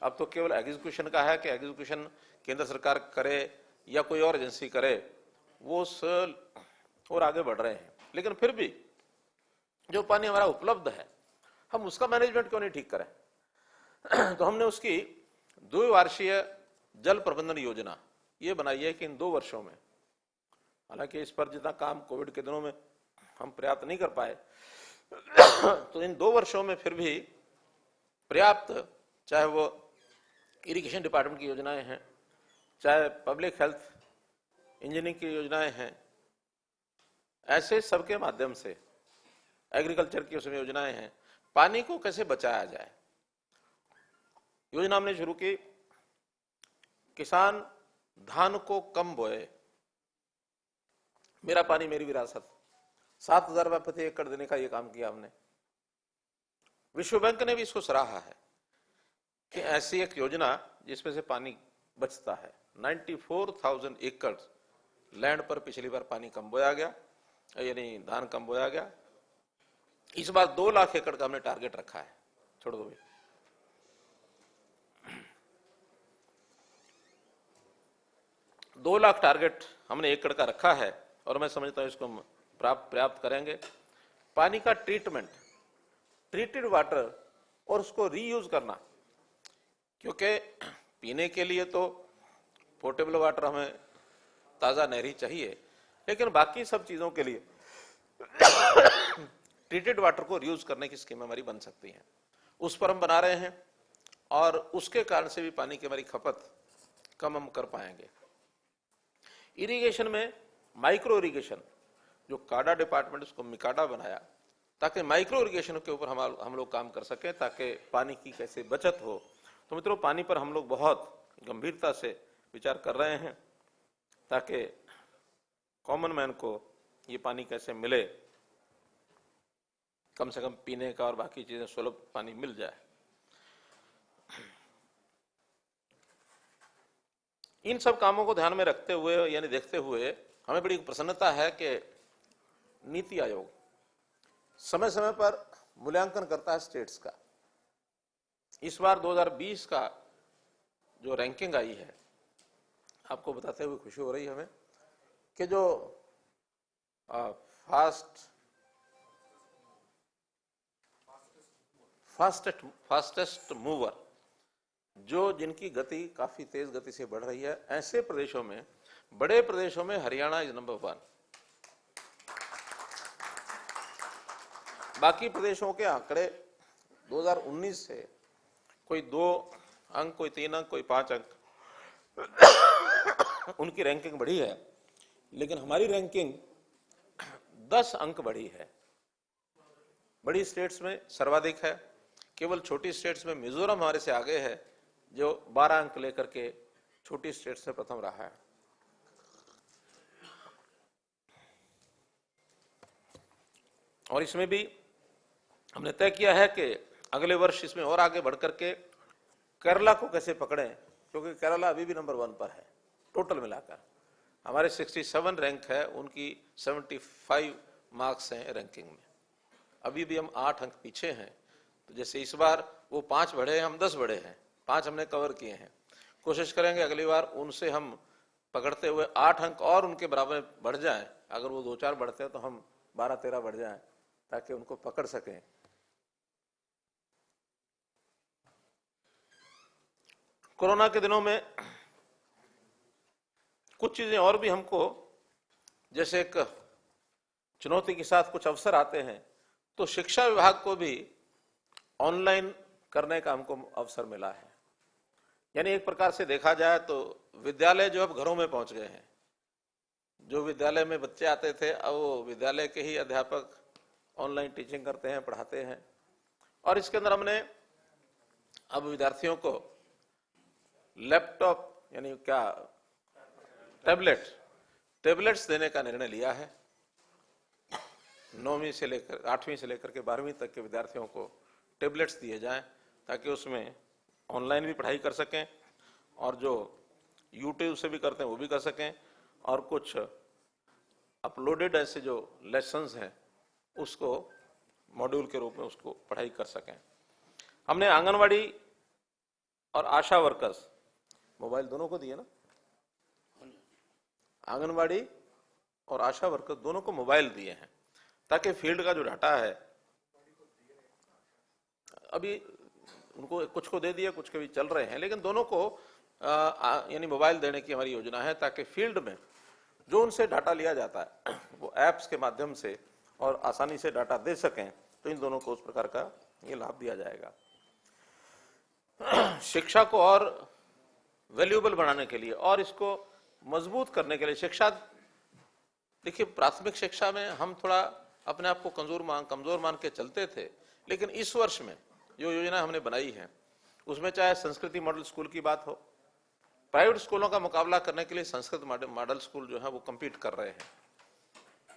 अब तो केवल एग्जीक्यूशन का है कि एग्जीक्यूशन केंद्र सरकार करे या कोई और एजेंसी करे, वो और आगे बढ़ रहे हैं। लेकिन फिर भी जो पानी हमारा उपलब्ध है, हम उसका मैनेजमेंट क्यों नहीं ठीक करें? तो हमने उसकी द्विवार्षीय जल प्रबंधन योजना ये बनाई है कि इन 2 वर्षों में, हालांकि इस पर जितना काम कोविड के दिनों में हम पर्याप्त नहीं कर पाए, तो इन 2 वर्षों में फिर भी पर्याप्त, चाहे वो इरिगेशन डिपार्टमेंट की योजनाएं हैं, चाहे पब्लिक हेल्थ इंजीनियरिंग की योजनाएं हैं, ऐसे सबके माध्यम से एग्रीकल्चर की उसमें योजनाएं हैं, पानी को कैसे बचाया जाए। योजना हमने शुरू की, किसान धान को कम बोए, मेरा पानी मेरी विरासत, 7,000 रुपये प्रति एकड़ देने का यह काम किया हमने। विश्व बैंक ने भी इसको सराहा है कि ऐसी एक योजना जिसमें से पानी बचता है। 94,000 एकड़ लैंड पर पिछली बार पानी कम बोया गया, यानी धान कम बोया गया। इस बार 2 लाख एकड़ का हमने टारगेट रखा है। छोड़ दो भाई, 2 लाख टारगेट हमने एकड़ का रखा है और मैं समझता हूं इसको हम पर्याप्त करेंगे। पानी का ट्रीटमेंट, ट्रीटेड वाटर और उसको रीयूज करना, क्योंकि पीने के लिए तो पोर्टेबल वाटर हमें ताजा नहरी चाहिए, लेकिन बाकी सब चीजों के लिए ट्रीटेड वाटर को रीयूज करने की स्कीम हमारी बन सकती है। उस पर हम बना रहे हैं और उसके कारण से भी पानी की हमारी खपत कम हम कर पाएंगे। इरिगेशन में माइक्रो इरिगेशन, जो काडा डिपार्टमेंट उसको मिकाडा बनाया ताकि माइक्रो इरिगेशन के ऊपर हम लोग काम कर सकें, ताकि पानी की कैसे बचत हो। तो मित्रों, पानी पर हम लोग बहुत गंभीरता से विचार कर रहे हैं ताकि कॉमन मैन को ये पानी कैसे मिले, कम से कम पीने का और बाकी चीजें सुलभ पानी मिल जाए। इन सब कामों को ध्यान में रखते हुए, यानी देखते हुए, हमें बड़ी प्रसन्नता है कि नीति आयोग समय समय पर मूल्यांकन करता है स्टेट्स का। इस बार 2020 का जो रैंकिंग आई है, आपको बताते हुए खुशी हो रही है हमें कि जो फास्टेस्ट मूवर, जो जिनकी गति काफी तेज गति से बढ़ रही है, ऐसे प्रदेशों में, बड़े प्रदेशों में हरियाणा इज नंबर 1। बाकी प्रदेशों के आंकड़े 2019 से कोई 2 अंक, कोई 3 अंक, कोई 5 अंक उनकी रैंकिंग बढ़ी है, लेकिन हमारी रैंकिंग 10 अंक बढ़ी है। बड़ी स्टेट्स में सर्वाधिक है, केवल छोटी स्टेट्स में मिजोरम हमारे से आगे है, जो 12 अंक लेकर के छोटी स्टेट्स में प्रथम रहा है। और इसमें भी हमने तय किया है कि अगले वर्ष इसमें और आगे बढ़ करके केरला को कैसे पकड़ें, क्योंकि केरला अभी भी नंबर 1 पर है। टोटल मिलाकर हमारे 67 रैंक है, उनकी 75 मार्क्स हैं रैंकिंग में। अभी भी हम 8 अंक पीछे हैं। तो जैसे इस बार वो 5 बढ़े हैं, हम 10 बढ़े हैं, 5 हमने कवर किए हैं। कोशिश करेंगे अगली बार उनसे हम पकड़ते हुए 8 अंक और उनके बराबर बढ़ जाएं। अगर वो 2-4 बढ़ते हैं तो हम 12-13 बढ़ जाएं, ताकि उनको पकड़ सकें। कोरोना के दिनों में कुछ चीजें और भी हमको, जैसे एक चुनौती के साथ कुछ अवसर आते हैं, तो शिक्षा विभाग को भी ऑनलाइन करने का हमको अवसर मिला है। यानी एक प्रकार से देखा जाए तो विद्यालय जो अब घरों में पहुंच गए हैं। जो विद्यालय में बच्चे आते थे, अब वो विद्यालय के ही अध्यापक ऑनलाइन टीचिंग करते हैं, पढ़ाते हैं। और इसके अंदर हमने अब विद्यार्थियों को लैपटॉप, यानी क्या, टैबलेट्स देने का निर्णय लिया है। 9वीं से लेकर 8वीं से लेकर के 12वीं तक के विद्यार्थियों को टैबलेट्स दिए जाएं, ताकि उसमें ऑनलाइन भी पढ़ाई कर सकें और जो यूट्यूब से भी करते हैं वो भी कर सकें, और कुछ अपलोडेड ऐसे जो लेसन्स हैं उसको मॉड्यूल के रूप में उसको पढ़ाई कर सकें। हमने आंगनवाड़ी और आशा वर्कर्स मोबाइल दोनों को दिए ना, आंगनवाड़ी और आशा वर्कर दोनों को मोबाइल दिए हैं ताकि फील्ड का जो डाटा है, अभी उनको कुछ को दे दिया, कुछ के भी चल रहे हैं, लेकिन दोनों को यानी मोबाइल देने की हमारी योजना है ताकि फील्ड में जो उनसे डाटा लिया जाता है वो एप्स के माध्यम से और आसानी से डाटा दे सकें। तो इन दोनों को उस प्रकार का ये लाभ दिया जाएगा। शिक्षा को और वैल्यूएबल बनाने के लिए और इसको मजबूत करने के लिए शिक्षा, देखिए प्राथमिक शिक्षा में हम थोड़ा अपने आप को कमजोर मान के चलते थे, लेकिन इस वर्ष में जो योजना हमने बनाई है उसमें चाहे संस्कृति मॉडल स्कूल की बात हो, प्राइवेट स्कूलों का मुकाबला करने के लिए संस्कृत मॉडल स्कूल जो है वो compete कर रहे हैं।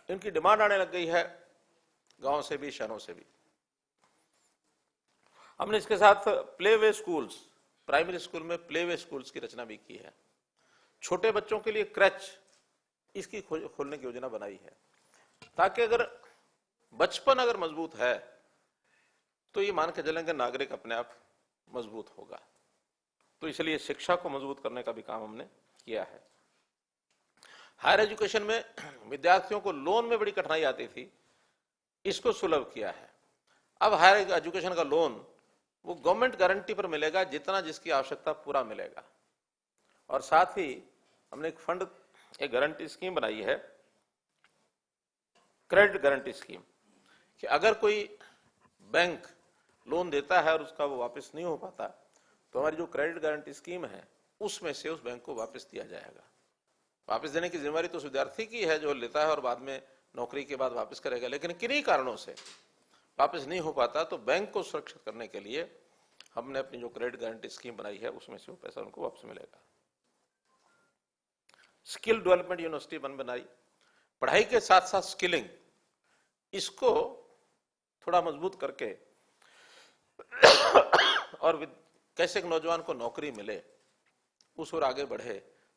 इनकी डिमांड आने लग गई है गांव से भी, शहरों से भी। हमने इसके साथ play way schools, primary school में प्ले वे स्कूल्स की रचना भी की है। छोटे बच्चों के लिए क्रच इसकी खोलने की योजना बनाई है ताकि अगर बचपन अगर मजबूत है तो ये मान के चलेंगे नागरिक अपने आप मजबूत होगा। तो इसलिए शिक्षा को मजबूत करने का भी काम हमने किया है। हायर एजुकेशन में विद्यार्थियों को लोन में बड़ी कठिनाई आती थी, इसको सुलभ किया है। अब हायर एजुकेशन का लोन वो गवर्नमेंट गारंटी पर मिलेगा, जितना जिसकी आवश्यकता पूरा मिलेगा। और साथ ही हमने एक फंड, एक गारंटी स्कीम बनाई है, क्रेडिट गारंटी स्कीम, कि अगर कोई बैंक लोन देता है और उसका वो वापस नहीं हो पाता तो हमारी जो क्रेडिट गारंटी स्कीम है उसमें से उस बैंक को वापस दिया जाएगा। वापस देने की जिम्मेदारी तो उस विद्यार्थी की है जो लेता है और बाद में नौकरी के बाद वापस करेगा, लेकिन किन्हीं कारणों से वापस नहीं हो पाता तो बैंक को सुरक्षित करने के लिए हमने अपनी जो क्रेडिट गारंटी स्कीम बनाई है उसमें से वो पैसा उनको वापस मिलेगा। स्किल डेवलपमेंट यूनिवर्सिटी बनाई, पढ़ाई के साथ साथ स्किलिंग, इसको थोड़ा मजबूत करके और कैसे एक नौजवान को नौकरी मिले उस ओर आगे बढ़े,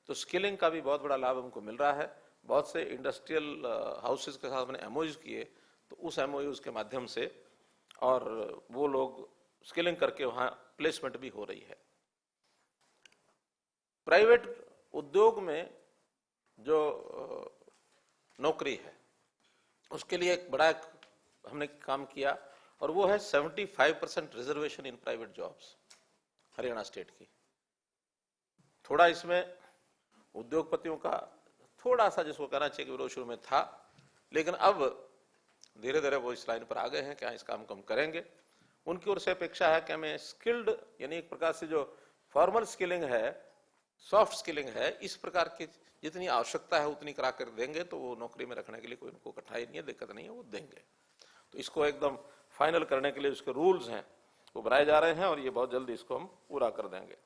तो स्किलिंग का भी बहुत बड़ा लाभ हमको मिल रहा है। बहुत से इंडस्ट्रियल हाउसेस के साथ हमने एमओयूज किए, तो उस एमओयूज के माध्यम से और वो लोग स्किलिंग करके वहां प्लेसमेंट भी हो रही है। प्राइवेट उद्योग में जो नौकरी है उसके लिए एक बड़ा हमने काम किया और वो है 75% reservation in private jobs, Haryana state की। थोड़ा इसमें उद्योगपतियों का थोड़ा सा जिसको कहना चाहिए कि विरोध शुरू में था, लेकिन अब धीरे धीरे वो इस लाइन पर आ गए हैं कि इस काम को हम करेंगे। उनकी ओर से अपेक्षा है कि हमें स्किल्ड, यानी एक प्रकार से जो फॉर्मल स्किलिंग है, सॉफ्ट स्किलिंग है, इस प्रकार की जितनी आवश्यकता है उतनी करा कर देंगे तो वो नौकरी में रखने के लिए कोई उनको कठिनाई नहीं है, दिक्कत नहीं है, वो देंगे। तो इसको एकदम फाइनल करने के लिए उसके रूल्स हैं वो बनाए जा रहे हैं और ये बहुत जल्दी इसको हम पूरा कर देंगे।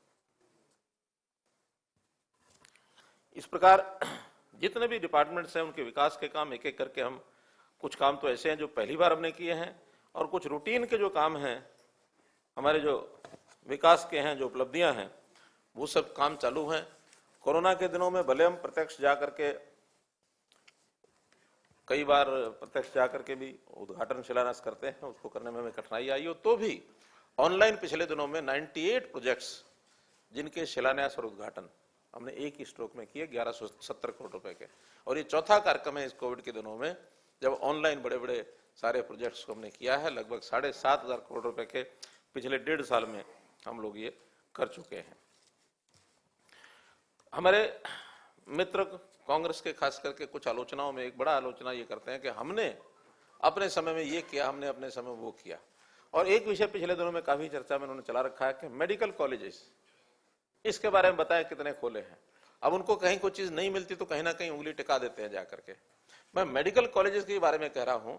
इस प्रकार जितने भी डिपार्टमेंट्स हैं उनके विकास के काम एक एक करके हम, कुछ काम तो ऐसे हैं जो पहली बार हमने किए हैं और कुछ रूटीन के जो काम हैं हमारे जो विकास के हैं, जो उपलब्धियां हैं, वो सब काम चालू हैं। कोरोना के दिनों में भले हम प्रत्यक्ष जाकर के कई बार प्रत्यक्ष जाकर के भी उद्घाटन शिलान्यास करते हैं, उसको करने में हमें कठिनाई आई हो, तो भी ऑनलाइन पिछले दिनों में 98 प्रोजेक्ट्स जिनके शिलान्यास और उद्घाटन हमने एक ही स्ट्रोक में किए 1170 करोड़ रुपए के। और ये चौथा कार्यक्रम है इस कोविड के दिनों में जब ऑनलाइन बड़े बड़े सारे प्रोजेक्ट्स को हमने किया है। लगभग 7,500 करोड़ रुपए के पिछले 1.5 साल में हम लोग ये कर चुके हैं। हमारे मित्र कांग्रेस के खास करके कुछ आलोचनाओं में एक बड़ा आलोचना ये करते हैं कि हमने अपने समय में ये किया, हमने अपने समय में वो किया। और एक विषय पिछले दिनों में काफी चर्चा में उन्होंने चला रखा है कि मेडिकल कॉलेजेस, इसके बारे में बताएं कितने खोले हैं। अब उनको कहीं कोई चीज नहीं मिलती तो कहीं ना कहीं उंगली टिका देते हैं जाकर के। मैं मेडिकल कॉलेजेस के बारे में कह रहा हूं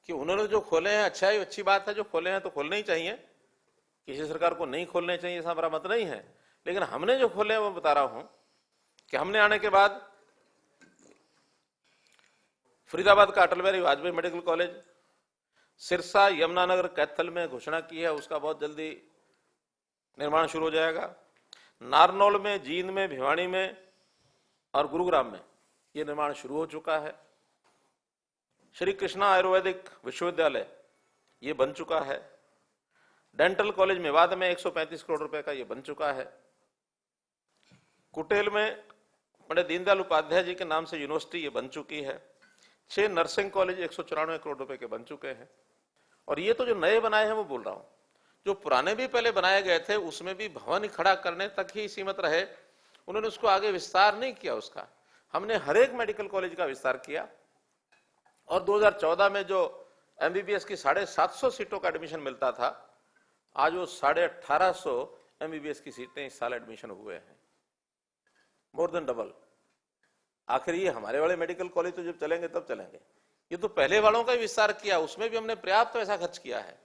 कि उन्होंने जो खोले हैं अच्छा है, अच्छी बात है, जो खोले हैं तो खोलने ही चाहिए, किसी सरकार को नहीं खोलने चाहिए ऐसा हमारा मत नहीं है। लेकिन हमने जो खोले हैं वो बता रहा हूं कि हमने आने के बाद फरीदाबाद का अटल बिहारी वाजपेयी मेडिकल कॉलेज, सिरसा यमुनानगर कैथल में घोषणा की है, उसका बहुत जल्दी निर्माण शुरू हो जाएगा। नारनौल में, जींद में, भिवानी में और गुरुग्राम में ये निर्माण शुरू हो चुका है। श्री कृष्णा आयुर्वेदिक विश्वविद्यालय ये बन चुका है। डेंटल कॉलेज मेवात में 135 करोड़ रुपए का ये बन चुका है। कुटेल में पंडित दीनदयाल उपाध्याय जी के नाम से यूनिवर्सिटी ये बन चुकी है। 6 नर्सिंग कॉलेज 194 करोड़ रुपए के बन चुके हैं। और ये तो जो नए बनाए हैं वो बोल रहा हूं, जो पुराने भी पहले बनाए गए थे उसमें भी भवन ही खड़ा करने तक ही सीमित रहे, उन्होंने उसको आगे विस्तार नहीं किया। उसका हमने हर एक मेडिकल कॉलेज का विस्तार किया। और 2014 में जो एमबीबीएस की 750 सीटों का एडमिशन मिलता था, आज वो 1850 एमबीबीएस की सीटें इस साल एडमिशन हुए हैं, मोर देन डबल। आखिर ये हमारे वाले मेडिकल कॉलेज तो जब चलेंगे तब चलेंगे। ये तो पहले वालों का ही विस्तार किया, उसमें भी हमने पर्याप्त पैसा खर्च किया है।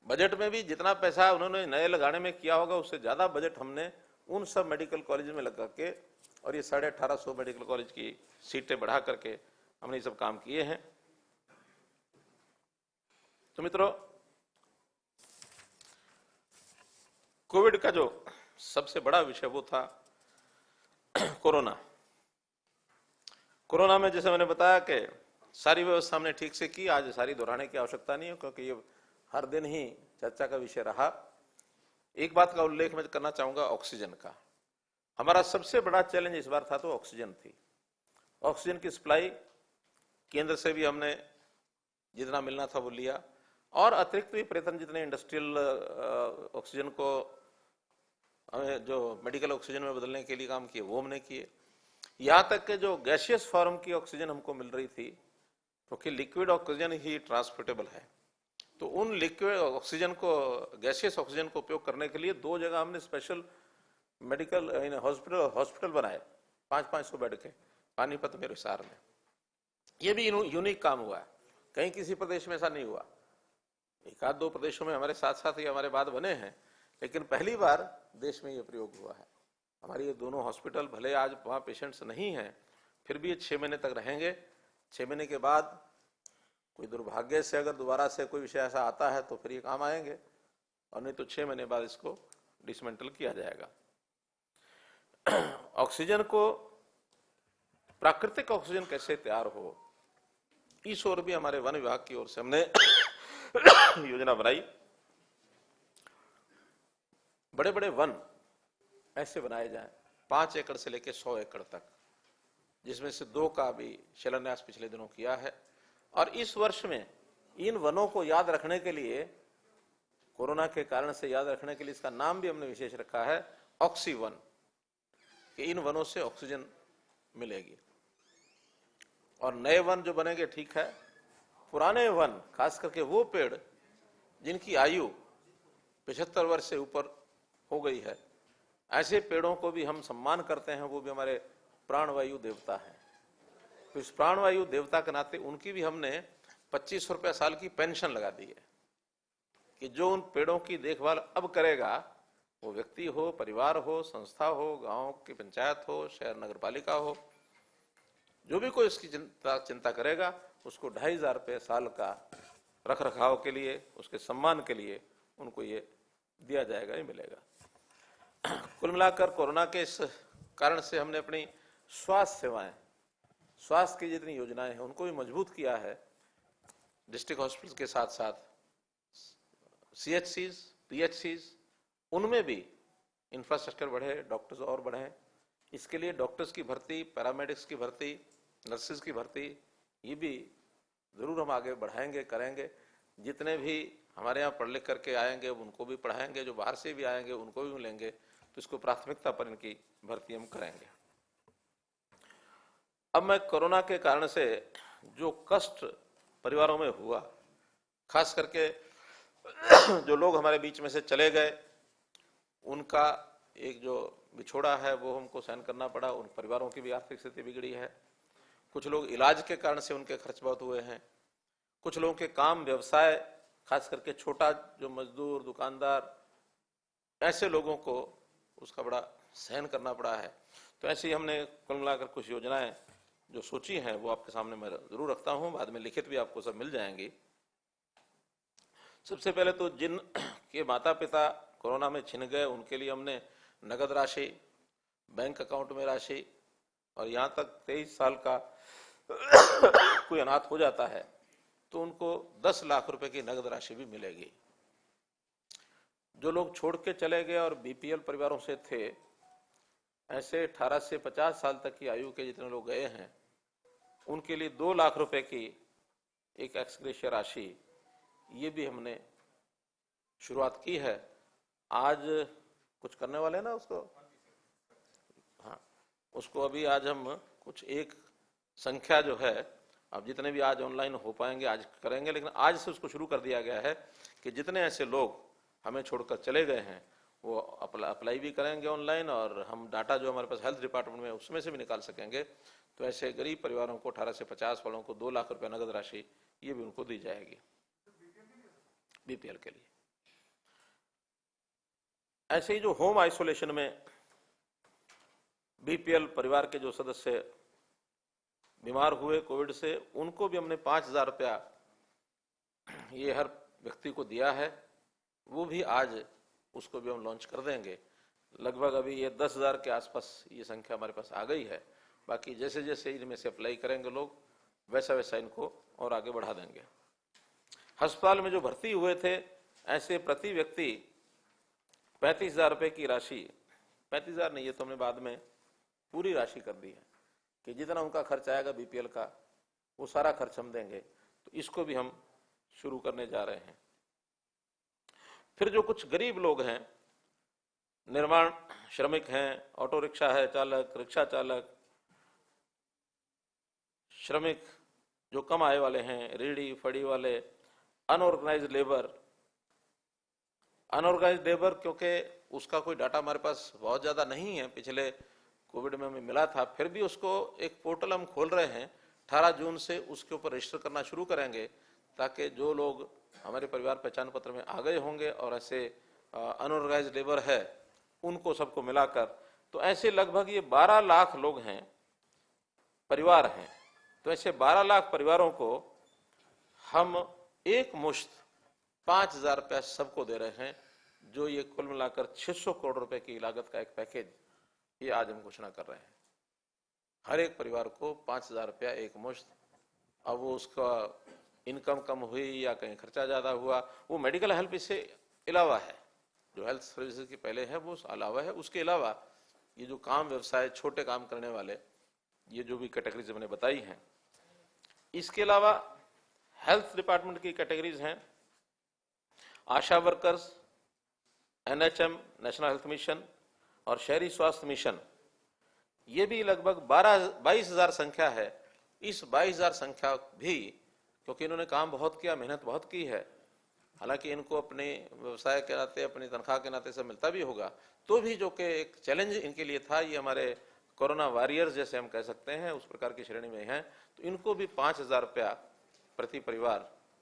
बजट में भी जितना पैसा उन्होंने नए लगाने में किया होगा उससे ज्यादा बजट हमने उन सब मेडिकल कॉलेज में लगा के और ये 1850 मेडिकल कॉलेज की सीटें बढ़ा करके हमने ये सब काम किए हैं। तो मित्रों, कोविड का जो सबसे बड़ा विषय वो था कोरोना। कोरोना में जैसे मैंने बताया कि सारी व्यवस्था हमने ठीक से की, आज सारी दोहराने की आवश्यकता नहीं है क्योंकि ये हर दिन ही चर्चा का विषय रहा। एक बात का उल्लेख मैं करना चाहूंगा, ऑक्सीजन का। हमारा सबसे बड़ा चैलेंज इस बार था तो ऑक्सीजन थी। ऑक्सीजन की सप्लाई केंद्र से भी हमने जितना मिलना था वो लिया और अतिरिक्त भी प्रयत्न जितने इंडस्ट्रियल ऑक्सीजन को हमें जो मेडिकल ऑक्सीजन में बदलने के लिए काम किए वो हमने किए। यहां तक कि जो गैसियस फॉर्म की ऑक्सीजन हमको मिल रही थी, क्योंकि लिक्विड ऑक्सीजन ही ट्रांसपोर्टेबल है, तो उन लिक्विड ऑक्सीजन को, गैसियस ऑक्सीजन को उपयोग करने के लिए 2 जगह हमने स्पेशल मेडिकल हॉस्पिटल बनाए, 500-500 बेड के, पानीपत में, हिसार में। ये भी यूनिक काम हुआ है, कहीं किसी प्रदेश में ऐसा नहीं हुआ। एक आध 2 प्रदेशों में हमारे साथ साथ ही हमारे बाद बने हैं, लेकिन पहली बार देश में ये प्रयोग हुआ है। हमारे ये दोनों हॉस्पिटल, भले आज वहां पेशेंट्स नहीं हैं, फिर भी ये 6 महीने तक रहेंगे। 6 महीने के बाद कोई दुर्भाग्य से अगर दोबारा से कोई विषय ऐसा आता है तो फिर ये काम आएंगे, और नहीं तो 6 महीने बाद इसको डिसमेंटल किया जाएगा। ऑक्सीजन को, प्राकृतिक ऑक्सीजन कैसे तैयार हो, इस ओर भी हमारे वन विभाग की ओर से हमने योजना बनाई। बड़े बड़े वन ऐसे बनाए जाएं 5 एकड़ से लेकर 100 एकड़ तक, जिसमें से 2 का भी शिलान्यास पिछले दिनों किया है। और इस वर्ष में इन वनों को याद रखने के लिए, कोरोना के कारण से याद रखने के लिए, इसका नाम भी हमने विशेष रखा है ऑक्सीवन, कि इन वनों से ऑक्सीजन मिलेगी। और नए वन जो बनेंगे ठीक है, पुराने वन, खास करके वो पेड़ जिनकी आयु 75 वर्ष से ऊपर हो गई है, ऐसे पेड़ों को भी हम सम्मान करते हैं। वो भी हमारे प्राणवायु देवता हैं, तो इस प्राणवायु देवता के नाते उनकी भी हमने 25 रुपए साल की पेंशन लगा दी है, कि जो उन पेड़ों की देखभाल अब करेगा, वो व्यक्ति हो, परिवार हो, संस्था हो, गांव की पंचायत हो, शहर नगर पालिका हो, जो भी कोई इसकी चिंता करेगा, उसको 2500 रुपये साल का रख रखाव के लिए, उसके सम्मान के लिए उनको ये दिया जाएगा, ये मिलेगा। कुल मिलाकर कोरोना के इस कारण से हमने अपनी स्वास्थ्य सेवाएं, स्वास्थ्य की जितनी योजनाएं हैं उनको भी मजबूत किया है। डिस्ट्रिक्ट हॉस्पिटल के साथ साथ CHCs, PHCs, उनमें भी इंफ्रास्ट्रक्चर बढ़े, डॉक्टर्स और बढ़े। इसके लिए डॉक्टर्स की भर्ती, पैरामेडिक्स की भर्ती, नर्सेज की भर्ती, ये भी जरूर हम आगे बढ़ाएंगे, करेंगे। जितने भी हमारे यहाँ पढ़ लिख करके आएंगे उनको भी पढ़ाएंगे, जो बाहर से भी आएंगे उनको भी मिलेंगे, तो इसको प्राथमिकता पर इनकी भर्ती हम करेंगे। अब मैं कोरोना के कारण से जो कष्ट परिवारों में हुआ, खास करके जो लोग हमारे बीच में से चले गए, उनका एक जो बिछोड़ा है वो हमको सहन करना पड़ा। उन परिवारों की भी आर्थिक स्थिति बिगड़ी है। कुछ लोग इलाज के कारण से उनके खर्च बहुत हुए हैं। कुछ लोगों के काम व्यवसाय, खास करके छोटा जो मजदूर, दुकानदार, ऐसे लोगों को उसका बड़ा सहन करना पड़ा है। तो ऐसे ही हमने कुल मिलाकर कुछ योजनाएं जो सोची हैं वो आपके सामने मैं जरूर रखता हूं, बाद में लिखित भी आपको सब मिल जाएंगी। सबसे पहले तो जिन के माता पिता कोरोना में छिन गए उनके लिए हमने नगद राशि, बैंक अकाउंट में राशि, और यहाँ तक 23 साल का कोई अनाथ हो जाता है तो उनको 10 लाख रुपए की नगद राशि भी मिलेगी। जो लोग छोड़ के चले गए और बीपीएल परिवारों से थे, ऐसे 18 से 50 साल तक की आयु के जितने लोग गए हैं, उनके लिए 2 लाख रुपए की एक एक्स ग्रेशिया राशि, ये भी हमने शुरुआत की है। आज कुछ करने वाले हैं ना उसको, हाँ, उसको अभी आज हम कुछ एक संख्या जो है, अब जितने भी आज ऑनलाइन हो पाएंगे आज करेंगे, लेकिन आज से उसको शुरू कर दिया गया है कि जितने ऐसे लोग हमें छोड़कर चले गए हैं वो अप्लाई भी करेंगे ऑनलाइन, और हम डाटा जो हमारे पास हेल्थ डिपार्टमेंट में उसमें से भी निकाल सकेंगे। तो ऐसे गरीब परिवारों को 18 से 50 वालों को 2 लाख रुपए नगद राशि ये भी उनको दी जाएगी बीपीएल के लिए। ऐसे ही जो होम आइसोलेशन में बीपीएल परिवार के जो सदस्य बीमार हुए कोविड से, उनको भी हमने 5,000 रुपया ये हर व्यक्ति को दिया है। वो भी आज उसको भी हम लॉन्च कर देंगे। लगभग अभी ये 10,000 के आसपास ये संख्या हमारे पास आ गई है। बाकी जैसे जैसे इनमें से अप्लाई करेंगे लोग, वैसा वैसा इनको और आगे बढ़ा देंगे। अस्पताल में जो भर्ती हुए थे, ऐसे प्रति व्यक्ति 35,000 रुपए की राशि, 35,000 नहीं, ये तो हमने बाद में पूरी राशि कर दी है कि जितना उनका खर्च आएगा बीपीएल का वो सारा खर्च हम देंगे। तो इसको भी हम शुरू करने जा रहे हैं। फिर जो कुछ गरीब लोग हैं, निर्माण श्रमिक हैं, ऑटो रिक्शा है चालक, रिक्शा चालक, श्रमिक जो कम आय वाले हैं, रेडी फड़ी वाले, अनऑर्गेनाइज्ड लेबर, क्योंकि उसका कोई डाटा हमारे पास बहुत ज्यादा नहीं है, पिछले कोविड में हमें मिला था, फिर भी उसको एक पोर्टल हम खोल रहे हैं। 18 जून से उसके ऊपर रजिस्टर करना शुरू करेंगे, ताकि जो लोग हमारे परिवार पहचान पत्र में आ गए होंगे और ऐसे अनऑर्गेनाइज्ड लेबर है, उनको सबको मिलाकर, तो ऐसे लगभग ये 12 लाख लोग हैं, परिवार हैं। तो ऐसे 12 लाख परिवारों को हम एक मुश्त 5,000 रुपया सबको दे रहे हैं, जो ये कुल मिलाकर 600 करोड़ रुपए की लागत का एक पैकेज ये आज हम घोषणा कर रहे हैं। हर एक परिवार को 5,000 रुपया एक मुश्त। अब वो उसका इनकम कम हुई या कहीं खर्चा ज्यादा हुआ, वो मेडिकल हेल्प इससे अलावा है, जो हेल्थ सर्विसेज के पहले है वो अलावा है। उसके अलावा ये जो काम व्यवसाय छोटे काम करने वाले, ये जो भी कैटेगरीज मैंने बताई हैं, इसके अलावा हेल्थ डिपार्टमेंट की कैटेगरीज हैं, ASHA workers, NHM national health mission और शहरी स्वास्थ्य मिशन, ये भी लगभग 22,000 संख्या है। इस 22,000 संख्या भी, क्योंकि इन्होंने काम बहुत किया, मेहनत बहुत की है, हालांकि इनको अपने व्यवसाय के नाते, अपनी तनख्वाह के नाते सब मिलता भी होगा, तो भी जो कि एक चैलेंज इनके लिए था, ये हमारे कोरोना वॉरियर्स जैसे हम कह सकते हैं, उस प्रकार की श्रेणी में हैं। तो इनको भी 5,000 रुपया प्रति परिवार,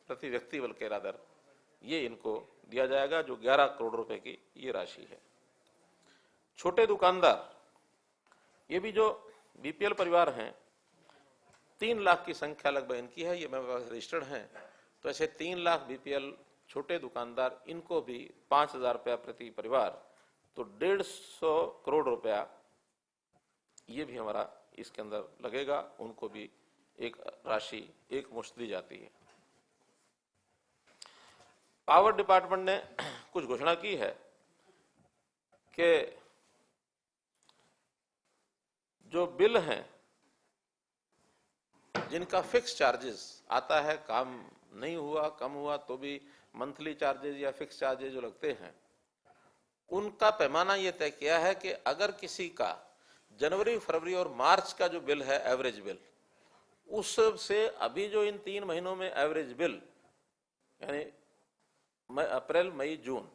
प्रति व्यक्ति बल्कि रादर, ये इनको दिया जाएगा, जो 11 करोड़ रुपए की ये राशि है। छोटे दुकानदार, ये भी जो बीपीएल परिवार हैं, 3 लाख की संख्या लगभग इनकी है, ये मेरे पास रजिस्टर्ड हैं। तो ऐसे 3 लाख बीपीएल छोटे दुकानदार, इनको भी 5,000 रुपया प्रति परिवार, तो 150 करोड़ रुपया ये भी हमारा इसके अंदर लगेगा। उनको भी एक राशि एक मुश्त दी जाती है। पावर डिपार्टमेंट ने कुछ घोषणा की है कि जो बिल हैं, जिनका फिक्स चार्जेस आता है, काम नहीं हुआ, कम हुआ तो भी मंथली चार्जेस या फिक्स चार्जेस जो लगते हैं, उनका पैमाना यह तय किया है कि अगर किसी का जनवरी, फरवरी और मार्च का जो बिल है, एवरेज बिल, उससे अभी जो इन 3 महीनों में एवरेज बिल, यानी अप्रैल, मई, जून,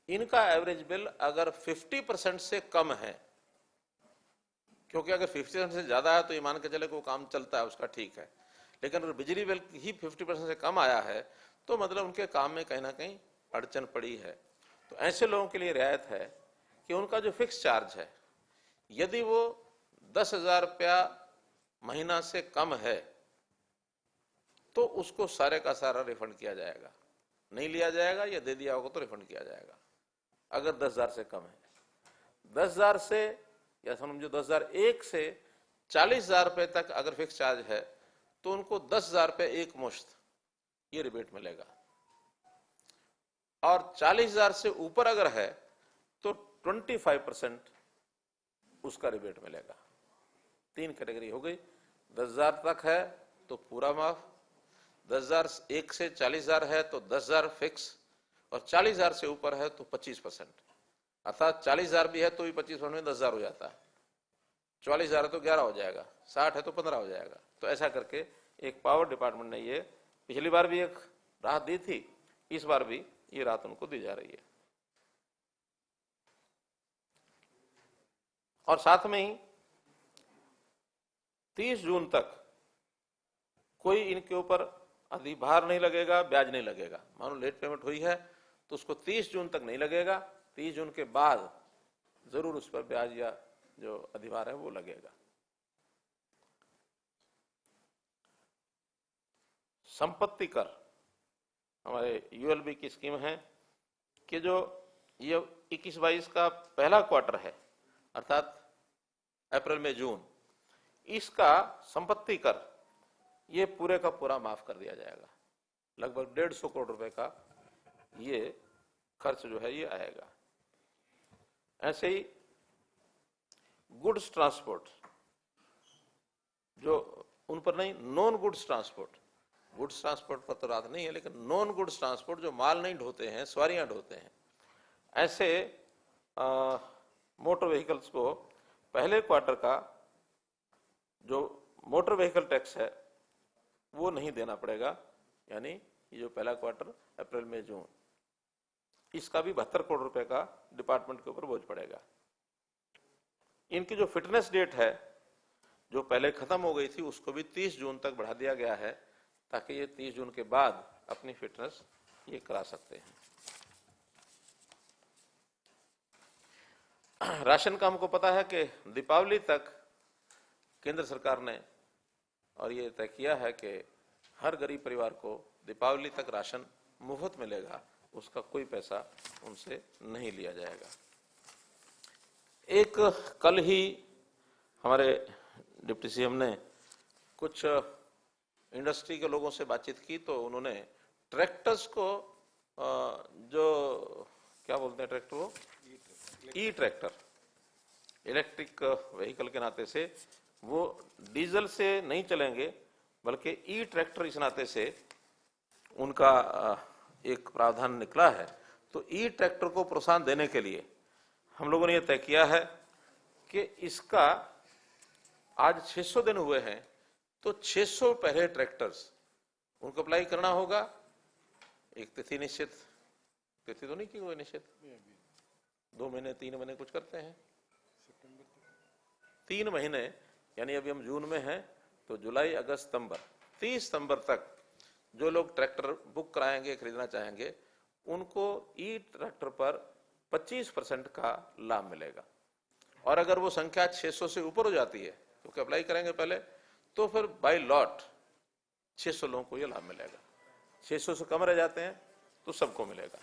इनका एवरेज बिल अगर 50% से कम है, क्योंकि अगर 50% से ज्यादा है तो ये मान के चले को काम चलता है उसका, ठीक है, लेकिन अगर बिजली बिल ही 50% से कम आया है तो मतलब उनके काम में कहीं ना कहीं अड़चन पड़ी है। तो ऐसे लोगों के लिए रियायत है कि उनका जो फिक्स चार्ज है, यदि वो 10,000 रुपया महीना से कम है तो उसको सारे का सारा रिफंड किया जाएगा, नहीं लिया जाएगा, या दे दिया होगा तो रिफंड किया जाएगा। अगर 10,000 से कम है, 10,000 से या समझो 10,001 से 40,000 रुपए तक अगर फिक्स चार्ज है तो उनको 10,000 रुपए एक मुश्त ये रिबेट मिलेगा। और 40,000 से ऊपर अगर है तो 25% उसका रिबेट मिलेगा। 3 कैटेगरी हो गई। 10,000 तक है तो पूरा माफ, 10,000 1 से 40,000 है तो 10,000 फिक्स, और 40,000 से ऊपर है तो 25%। अर्थात 40,000 भी है तो भी 25% में 10,000 हो जाता है, 44,000 है तो 11 हो जाएगा, 60 है तो 15 हो जाएगा। तो ऐसा करके एक पावर डिपार्टमेंट ने ये पिछली बार भी एक राहत दी थी, इस बार भी ये राहत उनको दी जा रही है। और साथ में ही 30 जून तक कोई इनके ऊपर अधिभार नहीं लगेगा, ब्याज नहीं लगेगा। मानो लेट पेमेंट हुई है तो उसको 30 जून तक नहीं लगेगा, 30 जून के बाद जरूर उस पर ब्याज या जो अधिभार है वो लगेगा। संपत्ति कर हमारे यूएलबी की स्कीम है कि जो ये 21-22 का पहला क्वार्टर है, अर्थात अप्रैल में जून, इसका संपत्ति कर ये पूरे का पूरा माफ कर दिया जाएगा। लगभग 150 करोड़ रुपए का ये खर्च जो है ये आएगा। ऐसे ही गुड्स ट्रांसपोर्ट जो उन पर नहीं, non goods transport, goods transport पर तो राहत नहीं है, लेकिन नॉन गुड्स ट्रांसपोर्ट जो माल नहीं ढोते हैं, सवारियां ढोते हैं, ऐसे मोटर व्हीकल्स को पहले क्वार्टर का जो मोटर व्हीकल टैक्स है वो नहीं देना पड़ेगा। यानी ये जो पहला क्वार्टर अप्रैल में जून, इसका भी 72 करोड़ रुपए का डिपार्टमेंट के ऊपर बोझ पड़ेगा। इनकी जो फिटनेस डेट है जो पहले खत्म हो गई थी उसको भी 30 जून तक बढ़ा दिया गया है, ताकि ये 30 जून के बाद अपनी फिटनेस ये करा सकते हैं। राशन का हमको पता है कि दीपावली तक केंद्र सरकार ने और ये तय किया है कि हर गरीब परिवार को दीपावली तक राशन मुफ्त मिलेगा, उसका कोई पैसा उनसे नहीं लिया जाएगा। एक कल ही हमारे डिप्टी सीएम ने कुछ इंडस्ट्री के लोगों से बातचीत की तो उन्होंने ट्रैक्टर्स को जो क्या बोलते हैं ट्रैक्टर वो ई ट्रैक्टर, इलेक्ट्रिक व्हीकल के नाते से वो डीजल से नहीं चलेंगे, बल्कि ई ट्रैक्टर इस नाते से उनका एक प्रावधान निकला है। तो ई ट्रैक्टर को प्रोत्साहन देने के लिए हम लोगों ने ये तय किया है कि इसका आज 600 दिन हुए हैं तो 600 पहले ट्रैक्टर्स उनको अप्लाई करना होगा। एक तिथि निश्चित, तिथि तो नहीं की हुई निश्चित, 2 महीने 3 महीने कुछ करते हैं, 3 महीने, यानी अभी हम जून में हैं तो जुलाई अगस्त सितंबर, 30 सितंबर तक जो लोग ट्रैक्टर बुक कराएंगे, खरीदना चाहेंगे, उनको ई ट्रैक्टर पर 25% का लाभ मिलेगा। और अगर वो संख्या 600 से ऊपर हो जाती है, क्योंकि अप्लाई करेंगे पहले, तो फिर बाय लॉट 600 लोगों को ये लाभ मिलेगा। 600 से कम रह जाते हैं तो सबको मिलेगा।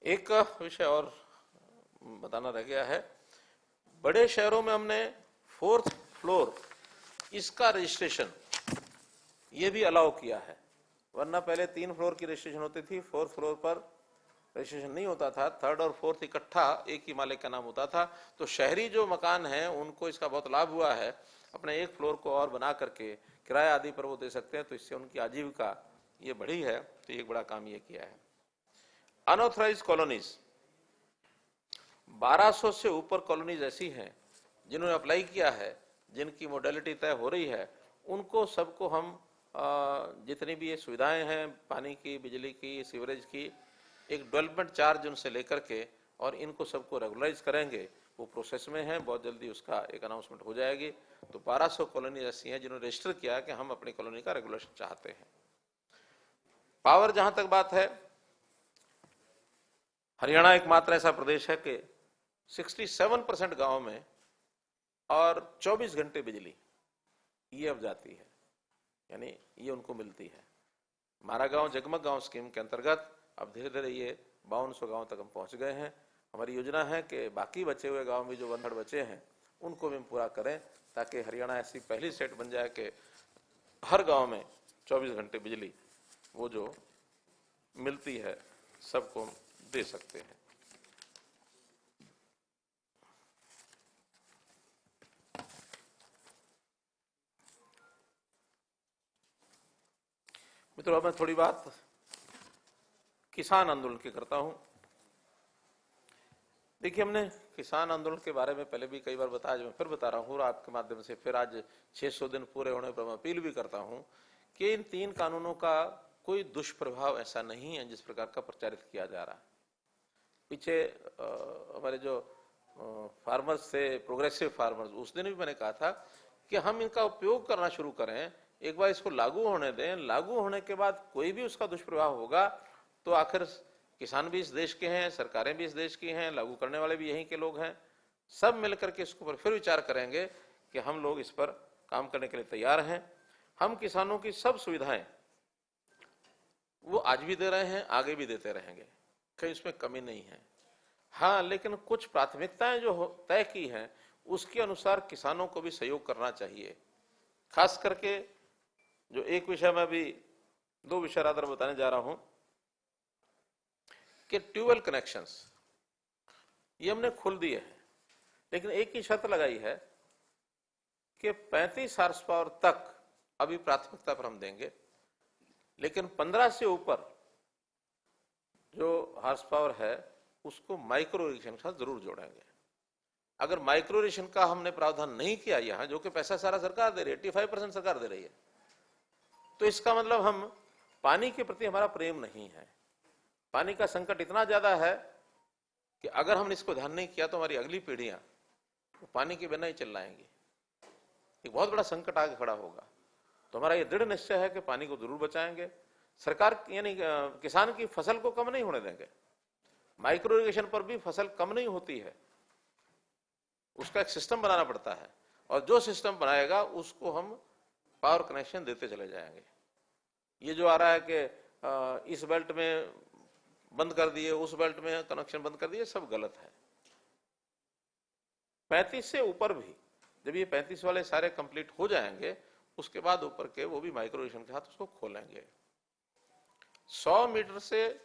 एक विषय और बताना रह गया है, बड़े शहरों में हमने 4th फ्लोर इसका रजिस्ट्रेशन ये भी अलाउ किया है, वरना पहले 3 फ्लोर की रजिस्ट्रेशन होती थी, 4th फ्लोर पर रजिस्ट्रेशन नहीं होता था, 3rd और 4th इकट्ठा एक ही मालिक का नाम होता था। तो शहरी जो मकान हैं उनको इसका बहुत लाभ हुआ है, अपने एक फ्लोर को और बना करके किराया आदि पर वो दे सकते हैं, तो इससे उनकी आजीविका ये बढ़ी है। तो एक बड़ा काम ये किया है। अनऑथराइज्ड कॉलोनीज 1200 से ऊपर कॉलोनीज ऐसी हैं जिन्होंने अप्लाई किया है, जिनकी मोडेलिटी तय हो रही है, उनको सबको हम जितनी भी ये सुविधाएं हैं, पानी की, बिजली की, सीवरेज की, एक डेवलपमेंट चार्ज उनसे लेकर के और इनको सबको रेगुलराइज करेंगे। वो प्रोसेस में है, बहुत जल्दी उसका एक अनाउंसमेंट हो जाएगी। तो 1200 कॉलोनी ऐसी हैं जिन्होंने रजिस्टर किया कि हम अपनी कॉलोनी का रेगुलेशन चाहते हैं। पावर जहां तक बात है, हरियाणा एकमात्र ऐसा प्रदेश है कि 67% गांव में और 24 घंटे बिजली ये अब जाती है, यानी ये उनको मिलती है। हमारा गांव जगमग गांव स्कीम के अंतर्गत अब धीरे धीरे ये 5200 गांव तक हम पहुंच गए हैं। हमारी योजना है कि बाकी बचे हुए गांव भी जो 1/3 बचे हैं उनको भी हम पूरा करें, ताकि हरियाणा ऐसी पहली स्टेट बन जाए कि हर गांव में 24 घंटे बिजली वो जो मिलती है सबको दे सकते हैं। मित्रों, अब मैं थोड़ी बात किसान आंदोलन की करता हूं। देखिए, हमने किसान आंदोलन के बारे में पहले भी कई बार बताया, मैं फिर बता रहा हूं और आपके माध्यम से फिर आज 600 दिन पूरे होने पर मैं अपील भी करता हूं कि इन 3 कानूनों का कोई दुष्प्रभाव ऐसा नहीं है जिस प्रकार का प्रचारित किया जा रहा है। पीछे हमारे जो फार्मर्स थे, प्रोग्रेसिव फार्मर्स, उस दिन भी मैंने कहा था कि हम इनका उपयोग करना शुरू करें, एक बार इसको लागू होने दें, लागू होने के बाद कोई भी उसका दुष्प्रभाव होगा तो आखिर किसान भी इस देश के हैं, सरकारें भी इस देश की हैं, लागू करने वाले भी यहीं के लोग हैं, सब मिलकर के इसके ऊपर फिर विचार करेंगे कि हम लोग इस पर काम करने के लिए तैयार हैं। हम किसानों की सब सुविधाएं वो आज भी दे रहे हैं, आगे भी देते रहेंगे, कहीं इसमें कमी नहीं है। हाँ, लेकिन कुछ प्राथमिकताएं जो तय की हैं उसके अनुसार किसानों को भी सहयोग करना चाहिए। खास करके जो एक विषय में भी 2 विषय रादर बताने जा रहा हूं कि ट्यूबवेल कनेक्शंस ये हमने खोल दिए हैं, लेकिन एक ही शर्त लगाई है कि 35 हार्स पावर तक अभी प्राथमिकता पर हम देंगे, लेकिन 15 से ऊपर जो हार्स पावर है उसको माइक्रो इरिगेशन के साथ जरूर जोड़ेंगे। अगर माइक्रो इरिगेशन का हमने प्रावधान नहीं किया यहां, जो कि पैसा सारा सरकार दे रही है, 85% सरकार दे रही है, तो इसका मतलब हम पानी के प्रति हमारा प्रेम नहीं है। पानी का संकट इतना ज्यादा है कि अगर हमने इसको ध्यान नहीं किया तो हमारी अगली पीढ़ियां तो पानी के बिना ही चिल्लाएंगी। एक बहुत बड़ा संकट आगे खड़ा होगा। तो हमारा ये दृढ़ निश्चय है कि पानी को जरूर बचाएंगे। सरकार यानी किसान की फसल को कम नहीं होने देंगे। माइक्रो इरिगेशन पर भी फसल कम नहीं होती है, उसका एक सिस्टम बनाना पड़ता है, और जो सिस्टम बनाएगा उसको हम पावर कनेक्शन देते चले जाएंगे। ये जो आ रहा है कि इस बेल्ट में बंद कर दिए, उस बेल्ट में कनेक्शन बंद कर दिए, सब गलत है। 35 से ऊपर भी, जब ये 35 वाले सारे कंप्लीट हो जाएंगे उसके बाद ऊपर के वो भी माइक्रो इरिगेशन के साथ उसको खोलेंगे। 100 मीटर से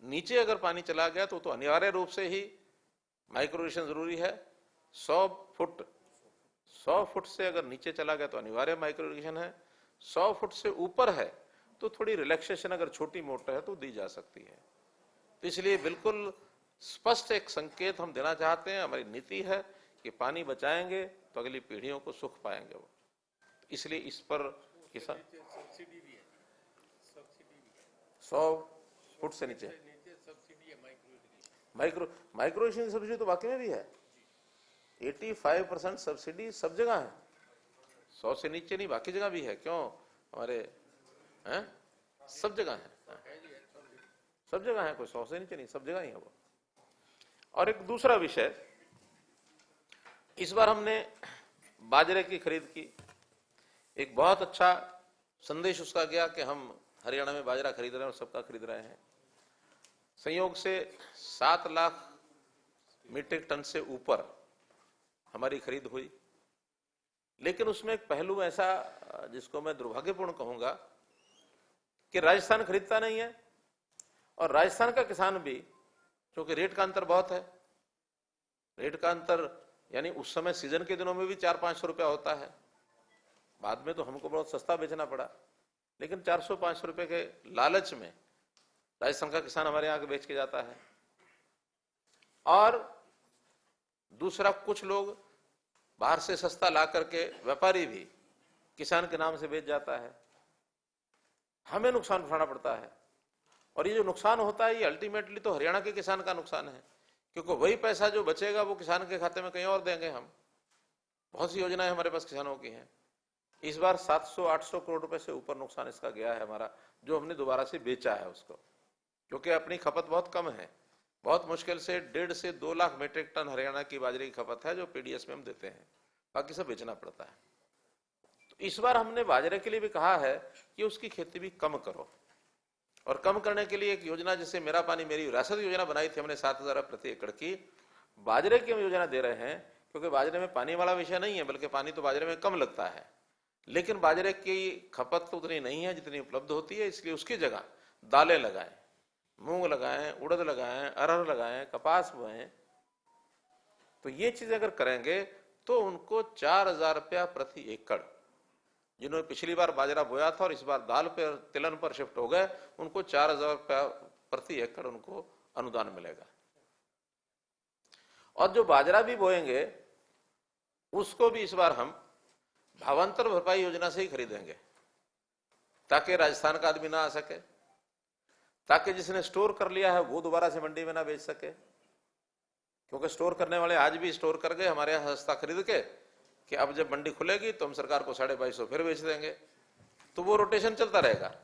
नीचे अगर पानी चला गया तो अनिवार्य रूप से ही माइक्रो इरिगेशन जरूरी है। 100 फुट से अगर नीचे चला गया तो अनिवार्य माइक्रो इरिगेशन है। 100 फुट से ऊपर है तो थोड़ी रिलैक्सेशन अगर छोटी मोटर है तो दी जा सकती है। तो इसलिए बिल्कुल स्पष्ट एक संकेत हम देना चाहते हैं, हमारी नीति है कि पानी बचाएंगे तो अगली पीढ़ियों को सुख पाएंगे वो। इसलिए इस पर किसान 100 फुट से नीचे माइक्रो इरिगेशन सब्सिडी तो बाकी में भी है। 85% सब्सिडी सब जगह है, 100 से नीचे नहीं, बाकी जगह भी है। क्यों? हमारे हैं सब जगह है, सब जगह है, कोई 100 से नीचे नहीं, सब जगह ही है वो। और एक दूसरा विषय, इस बार हमने बाजरे की खरीद की। एक बहुत अच्छा संदेश उसका गया कि हम हरियाणा में बाजरा खरीद रहे हैं और सबका खरीद रहे हैं। संयोग से 7 लाख मीट्रिक टन से ऊपर हमारी खरीद हुई। लेकिन उसमें एक पहलू ऐसा जिसको मैं दुर्भाग्यपूर्ण कहूंगा कि राजस्थान खरीदता नहीं है, और राजस्थान का किसान भी, क्योंकि रेट का अंतर बहुत है, रेट का अंतर यानी उस समय सीजन के दिनों में भी 400-500 रुपया होता है, बाद में तो हमको बहुत सस्ता बेचना पड़ा। लेकिन 400-500 रुपए के लालच में राजस्थान का किसान हमारे यहाँ बेच के जाता है। और दूसरा, कुछ लोग बाहर से सस्ता ला करके व्यापारी भी किसान के नाम से बेच जाता है, हमें नुकसान उठाना पड़ता है। और ये जो नुकसान होता है ये अल्टीमेटली तो हरियाणा के किसान का नुकसान है, क्योंकि वही पैसा जो बचेगा वो किसान के खाते में कहीं और देंगे हम। बहुत सी योजनाएं हमारे पास किसानों की हैं। इस बार 700-800 करोड़ रुपए से ऊपर नुकसान इसका गया है हमारा, जो हमने दोबारा से बेचा है उसको, क्योंकि अपनी खपत बहुत कम है। बहुत मुश्किल से 1.5 से 2 लाख मीट्रिक टन हरियाणा की बाजरे की खपत है जो पीडीएस में हम देते हैं, बाकी सब बेचना पड़ता है। तो इस बार हमने बाजरे के लिए भी कहा है कि उसकी खेती भी कम करो, और कम करने के लिए एक योजना जिसे मेरा पानी मेरी विरासत योजना बनाई थी हमने 7,000 प्रति एकड़ की, बाजरे की हम योजना दे रहे हैं, क्योंकि बाजरे में पानी वाला विषय नहीं है, बल्कि पानी तो बाजरे में कम लगता है, लेकिन बाजरे की खपत तो उतनी नहीं है जितनी उपलब्ध होती है, इसलिए उसकी जगह दालें लगाएं, मूंग लगाएं, उड़द लगाएं, अरहर लगाएं, कपास बोएं। तो ये चीजें अगर करेंगे तो उनको 4,000 रुपया प्रति एकड़, जिन्होंने पिछली बार बाजरा बोया था और इस बार दाल पर तिलहन पर शिफ्ट हो गए, उनको 4,000 रुपया प्रति एकड़ उनको अनुदान मिलेगा। और जो बाजरा भी बोएंगे उसको भी इस बार हम भावांतर भरपाई योजना से ही खरीदेंगे, ताकि राजस्थान का आदमी ना आ सके, ताकि जिसने स्टोर कर लिया है वो दोबारा से मंडी में ना बेच सके, क्योंकि स्टोर करने वाले आज भी स्टोर कर गए हमारे यहां सस्ता खरीद के कि अब जब मंडी खुलेगी तो हम सरकार को 2250 फिर बेच देंगे, तो वो रोटेशन चलता रहेगा।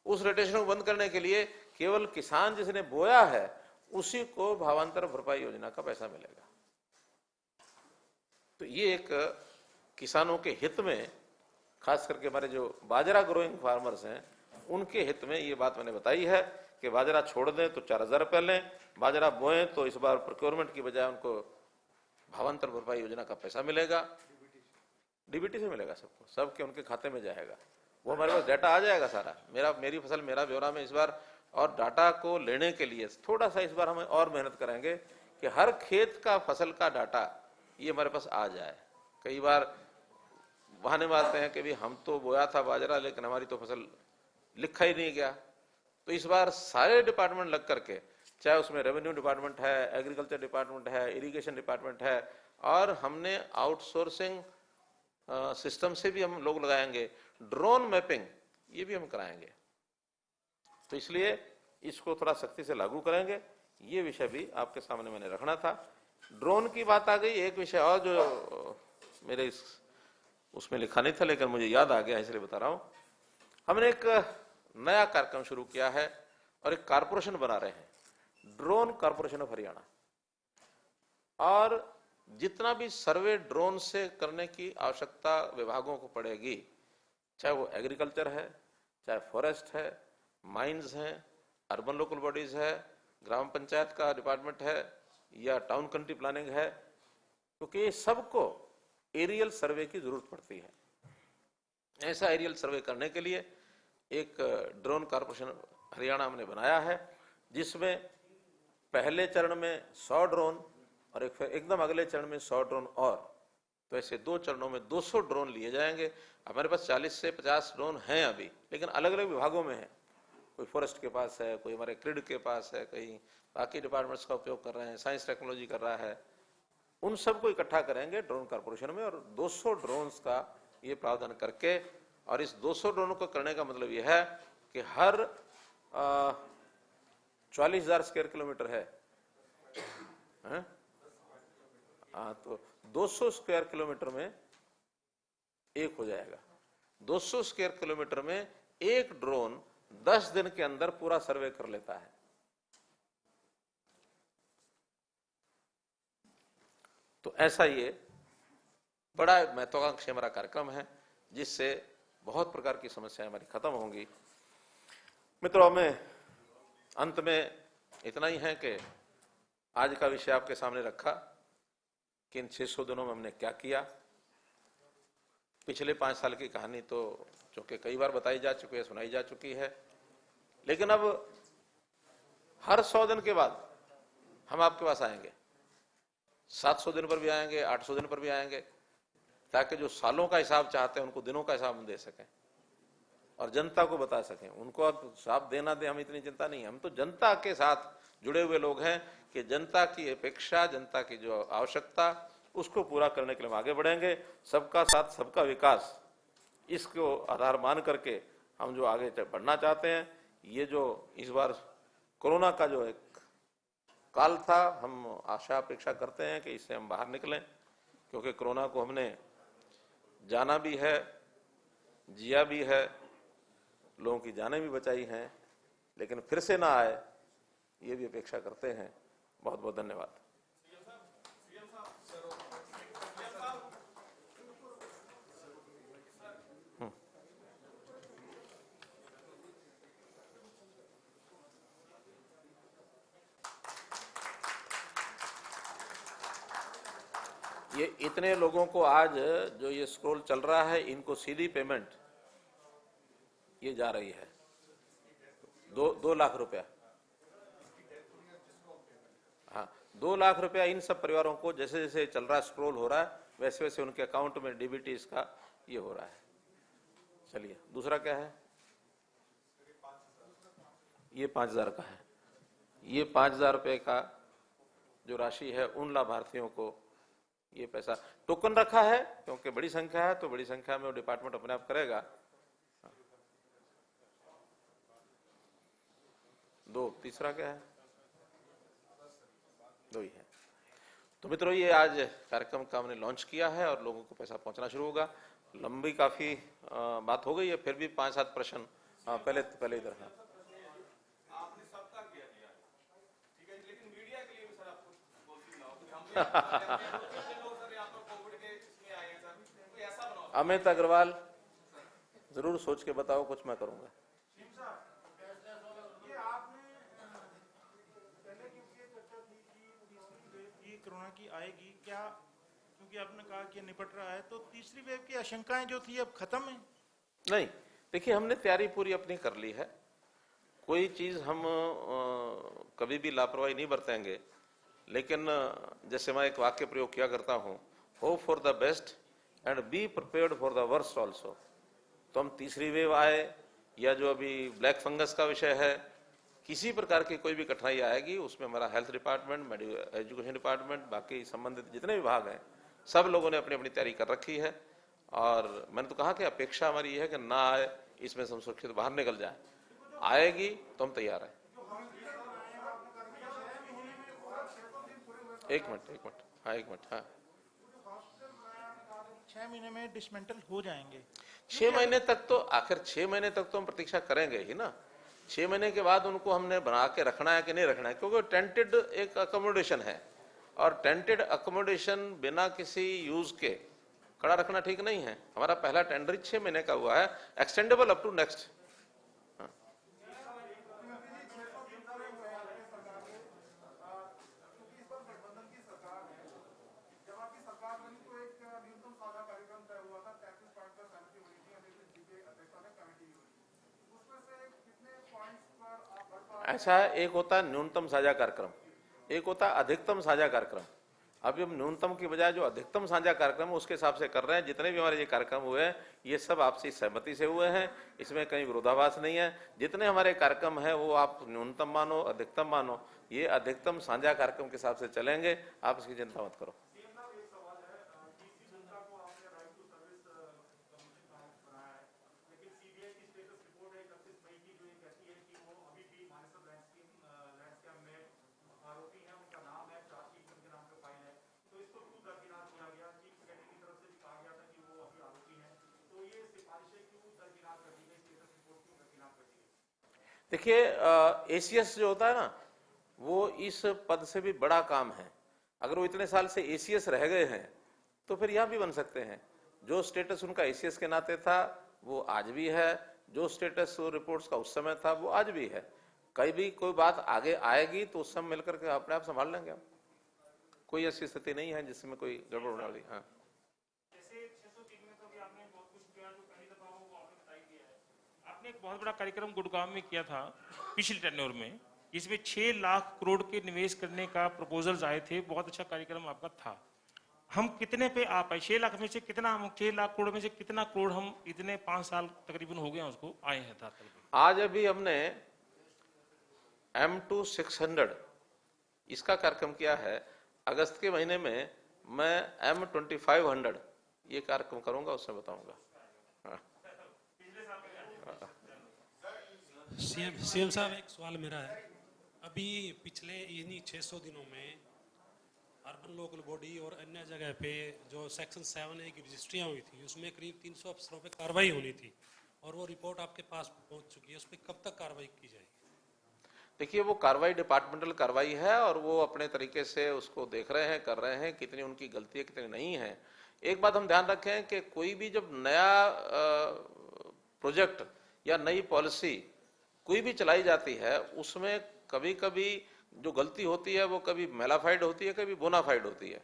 उस रोटेशन को बंद करने के लिए केवल किसान जिसने बोया है उसी को भावांतर भरपाई योजना का पैसा मिलेगा। तो ये एक किसानों के हित में, खास करके हमारे जो बाजरा ग्रोइंग फार्मर्स हैं उनके हित में ये बात मैंने बताई है कि बाजरा छोड़ दें तो 4,000 रुपये लें, बाजरा बोएं तो इस बार प्रोक्योरमेंट की बजाय उनको भावांतर भरपाई योजना का पैसा मिलेगा, डीबीटी से मिलेगा सबको, सबके उनके खाते में जाएगा। वो हमारे पास डाटा आ जाएगा सारा, मेरी फसल मेरा ब्यौरा में इस बार। और डाटा को लेने के लिए थोड़ा सा इस बार हमें और मेहनत करेंगे कि हर खेत का फसल का डाटा ये हमारे पास आ जाए। कई बार बहाने मारते हैं कि भी हम तो बोया था बाजरा लेकिन हमारी तो फसल लिखा ही नहीं गया। तो इस बार सारे डिपार्टमेंट लग करके, चाहे उसमें रेवेन्यू डिपार्टमेंट है, एग्रीकल्चर डिपार्टमेंट है, इरिगेशन डिपार्टमेंट है, और हमने आउटसोर्सिंग सिस्टम से भी हम लोग लगाएंगे, ड्रोन मैपिंग ये भी हम कराएंगे। तो इसलिए इसको थोड़ा सख्ती से लागू करेंगे, ये विषय भी आपके सामने मैंने रखना था। ड्रोन की बात आ गई, एक विषय और जो मेरे उसमें लिखा नहीं था लेकिन मुझे याद आ गया इसलिए बता रहा हूं। हमने एक नया कार्यक्रम शुरू किया है और एक कारपोरेशन बना रहे हैं, ड्रोन कारपोरेशन ऑफ हरियाणा। और जितना भी सर्वे ड्रोन से करने की आवश्यकता विभागों को पड़ेगी, चाहे वो एग्रीकल्चर है, चाहे फॉरेस्ट है, माइंस है, अर्बन लोकल बॉडीज है, ग्राम पंचायत का डिपार्टमेंट है, या टाउन कंट्री प्लानिंग है, क्योंकि ये सबको एरियल सर्वे की जरूरत पड़ती है। ऐसा एरियल सर्वे करने के लिए एक ड्रोन कारपोरेशन हरियाणा हमने बनाया है, जिसमें पहले चरण में 100 ड्रोन और एकदम अगले चरण में 100 ड्रोन, और तो ऐसे 2 चरणों में 200 ड्रोन लिए जाएंगे। हमारे पास 40 से 50 ड्रोन हैं अभी, लेकिन अलग अलग विभागों में है, कोई फॉरेस्ट के पास है, कोई हमारे क्रिड के पास है, कहीं बाकी डिपार्टमेंट्स का उपयोग कर रहे हैं, साइंस टेक्नोलॉजी कर रहा है। उन सबको इकट्ठा करेंगे ड्रोन कारपोरेशन में और 200 ड्रोन्स का ये प्रावधान करके, और इस 200 ड्रोनों को करने का मतलब ये है कि हर 40,000 स्क्वायर किलोमीटर है, तो 200 स्क्वायर किलोमीटर में एक हो जाएगा। 200 स्क्वायर किलोमीटर में एक ड्रोन 10 दिन के अंदर पूरा सर्वे कर लेता है। तो ऐसा ये बड़ा महत्वाकांक्षी हमारा कार्यक्रम है, जिससे बहुत प्रकार की समस्याएं हमारी खत्म होंगी। मित्रों, में अंत में इतना ही है कि आज का विषय आपके सामने रखा कि इन 600 दिनों में हमने क्या किया। पिछले 5 साल की कहानी तो चूंकि कई बार बताई जा चुकी है, सुनाई जा चुकी है, लेकिन अब हर 100 दिन के बाद हम आपके पास आएंगे, 700 दिन पर भी आएंगे, 800 दिन पर भी आएंगे, ताकि जो सालों का हिसाब चाहते हैं उनको दिनों का हिसाब हम दे सकें और जनता को बता सकें। उनको अब हिसाब देना दे, हम इतनी चिंता नहीं है, हम तो जनता के साथ जुड़े हुए लोग हैं कि जनता की अपेक्षा, जनता की जो आवश्यकता, उसको पूरा करने के लिए हम आगे बढ़ेंगे। सबका साथ सबका विकास, इसको आधार मान करके हम जो आगे बढ़ना चाहते हैं, ये जो इस बार कोरोना का जो एक काल था, हम आशा अपेक्षा करते हैं कि इससे हम बाहर निकलें, क्योंकि कोरोना को हमने जाना भी है, जिया भी है, लोगों की जानें भी बचाई हैं, लेकिन फिर से ना आए ये भी अपेक्षा करते हैं। बहुत बहुत धन्यवाद। ये इतने लोगों को आज जो ये स्क्रॉल चल रहा है, इनको सीधी पेमेंट ये जा रही है 2 लाख रुपया। हाँ, 2 लाख रुपया इन सब परिवारों को जैसे जैसे चल रहा है, स्क्रॉल हो रहा है, वैसे वैसे उनके अकाउंट में डीबीटी इसका ये हो रहा है। चलिए, दूसरा क्या है? ये 5,000 का है। ये 5,000 रुपये का जो राशि है, उन लाभार्थियों को ये पैसा टोकन रखा है, क्योंकि बड़ी संख्या है तो बड़ी संख्या में वो डिपार्टमेंट अपने आप करेगा। 2, तीसरा क्या है? 2 ही है। तो मित्रों, ये आज कार्यक्रम का हमने लॉन्च किया है और लोगों को पैसा पहुंचना शुरू होगा। लंबी काफी बात हो गई है, फिर भी 5-7 प्रश्न पहले इधर है। आपने सबका किया दिया, ठीक है, लेकिन मीडिया के लिए भी सर आपको बोलती लाओ। अमित अग्रवाल, जरूर सोच के बताओ, कुछ मैं करूंगा। कोरोना की आएगी क्या, क्योंकि आपने कहा कि निपट रहा है, तो तीसरी वेव की आशंकाएं जो थी अब खत्म है? नहीं, देखिए, हमने तैयारी पूरी अपनी कर ली है। कोई चीज हम कभी भी लापरवाही नहीं बरतेंगे, लेकिन जैसे मैं एक वाक्य प्रयोग किया करता हूं, hope for the best and be prepared for the worst also. तो हम तीसरी वेव आए या जो अभी ब्लैक फंगस का विषय है, किसी प्रकार की कोई भी कठिनाई आएगी, उसमें हमारा हेल्थ डिपार्टमेंट, एजुकेशन डिपार्टमेंट, बाकी संबंधित जितने विभाग हैं, सब लोगों ने अपनी अपनी तैयारी कर रखी है। और मैंने तो कहा कि अपेक्षा हमारी ये है कि ना आए, इसमें से हम सुरक्षित बाहर निकल जाए। आएगी तो हम तैयार हैं। एक मिनट, हाँ, 1 मिनट, हाँ। 6 महीने में डिसमेंटल हो जाएंगे। 6 महीने तक तो, आखिर 6 महीने तक तो हम प्रतीक्षा करेंगे ही ना। 6 महीने के बाद उनको हमने बना के रखना है कि नहीं रखना है, क्योंकि टेंटेड एक अकोमोडेशन है, और टेंटेड अकोमोडेशन बिना किसी यूज के खड़ा रखना ठीक नहीं है। हमारा पहला टेंडर 6 महीने का हुआ है, एक्सटेंडेबल अप टू नेक्स्ट। ऐसा है, एक होता है न्यूनतम साझा कार्यक्रम, एक होता है अधिकतम साझा कार्यक्रम। अभी हम न्यूनतम की बजाय जो अधिकतम साझा कार्यक्रम है उसके हिसाब से कर रहे हैं। जितने भी हमारे ये कार्यक्रम हुए हैं, ये सब आपसी सहमति से हुए हैं, इसमें कहीं विरोधाभास नहीं है। जितने हमारे कार्यक्रम है वो आप न्यूनतम मानो, अधिकतम मानो, ये अधिकतम साझा कार्यक्रम के हिसाब से चलेंगे, आप इसकी चिंता मत करो। देखिए, एसीएस जो होता है ना, वो इस पद से भी बड़ा काम है। अगर वो इतने साल से एसीएस रह गए हैं तो फिर यहां भी बन सकते हैं। जो स्टेटस उनका एसीएस के नाते था वो आज भी है, जो स्टेटस रिपोर्ट्स का उस समय था वो आज भी है। कहीं भी कोई बात आगे आएगी तो उस समय मिलकर के अपने आप संभाल लेंगे हम। कोई ऐसी स्थिति नहीं है जिसमें कोई गड़बड़ होने वाली। हाँ, आपने एक बहुत बड़ा कार्यक्रम गुड़गांव में किया था पिछले टेन्योर में, इसमें 6 लाख करोड़ के निवेश करने का प्रपोजल्स आए थे। बहुत अच्छा कार्यक्रम आपका था। हम कितने पे आ पाए? 6 लाख में से कितना, हम 6 लाख करोड़ में से कितना करोड़ हम इतने 5 साल तकरीबन हो गए हैं उसको आए हैं था? आज अभी हमने M2 600 इसका कार्यक्रम किया है। अगस्त के महीने में मैं M2500 ये कार्यक्रम करूंगा, उसमें बताऊंगा। हाँ। सीएम साहब, एक सवाल मेरा है। अभी पिछले इन्हीं 600 दिनों में अर्बन लोकल बॉडी और अन्य जगह पे जो सेक्शन 7A की रजिस्ट्रियाँ हुई थी, उसमें करीब 300 अफसरों पे कार्रवाई होनी थी, और वो रिपोर्ट आपके पास पहुंच चुकी है। उस पर कब तक कार्रवाई की जाएगी? देखिए, वो कार्रवाई डिपार्टमेंटल कार्रवाई है और वो अपने तरीके से उसको देख रहे हैं, कर रहे हैं, कितनी उनकी गलती है कितनी नहीं है। एक बात हम ध्यान रखें कि कोई भी जब नया प्रोजेक्ट या नई पॉलिसी कोई भी चलाई जाती है, उसमें कभी कभी जो गलती होती है वो कभी मेलाफाइड होती है, कभी बोनाफाइड होती है।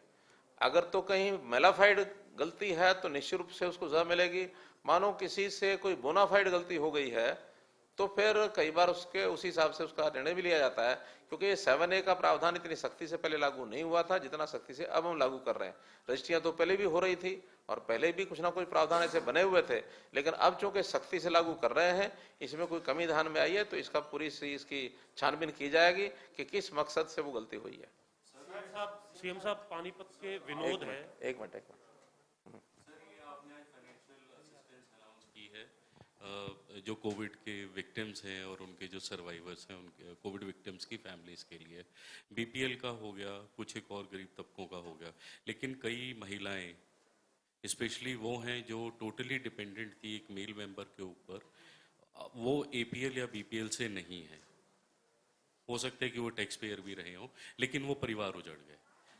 अगर तो कहीं मेलाफाइड गलती है तो निश्चित रूप से उसको सजा मिलेगी। मानो किसी से कोई बोनाफाइड गलती हो गई है तो फिर कई बार उसके उसी हिसाब से उसका निर्णय भी लिया जाता है, क्योंकि ये 7A का प्रावधान इतनी सख्ती से पहले लागू नहीं हुआ था जितना सख्ती से अब हम लागू कर रहे हैं। रजिस्ट्रियां तो पहले भी हो रही थी और पहले भी कुछ ना कुछ प्रावधान ऐसे बने हुए थे, लेकिन अब चूंकि सख्ती से लागू कर रहे हैं, इसमें कोई कमी ध्यान में आई है तो इसका पूरी इसकी छानबीन की जाएगी कि किस मकसद से वो गलती हुई है। सीएम साहब, पानीपत के विनोद है। एक मिनट की है जो कोविड के विक्टिम्स हैं और उनके जो सर्वाइवर्स हैं, उनके कोविड विक्टिम्स की फैमिलीज के लिए बीपीएल का हो गया, कुछ एक और गरीब तबकों का हो गया, लेकिन कई महिलाएं स्पेशली वो हैं जो टोटली डिपेंडेंट थी एक मेल मेंबर के ऊपर, वो एपीएल या बीपीएल से नहीं है। हो सकता है कि वो टैक्स पेयर भी रहे हों, लेकिन वो परिवार उजड़ गए।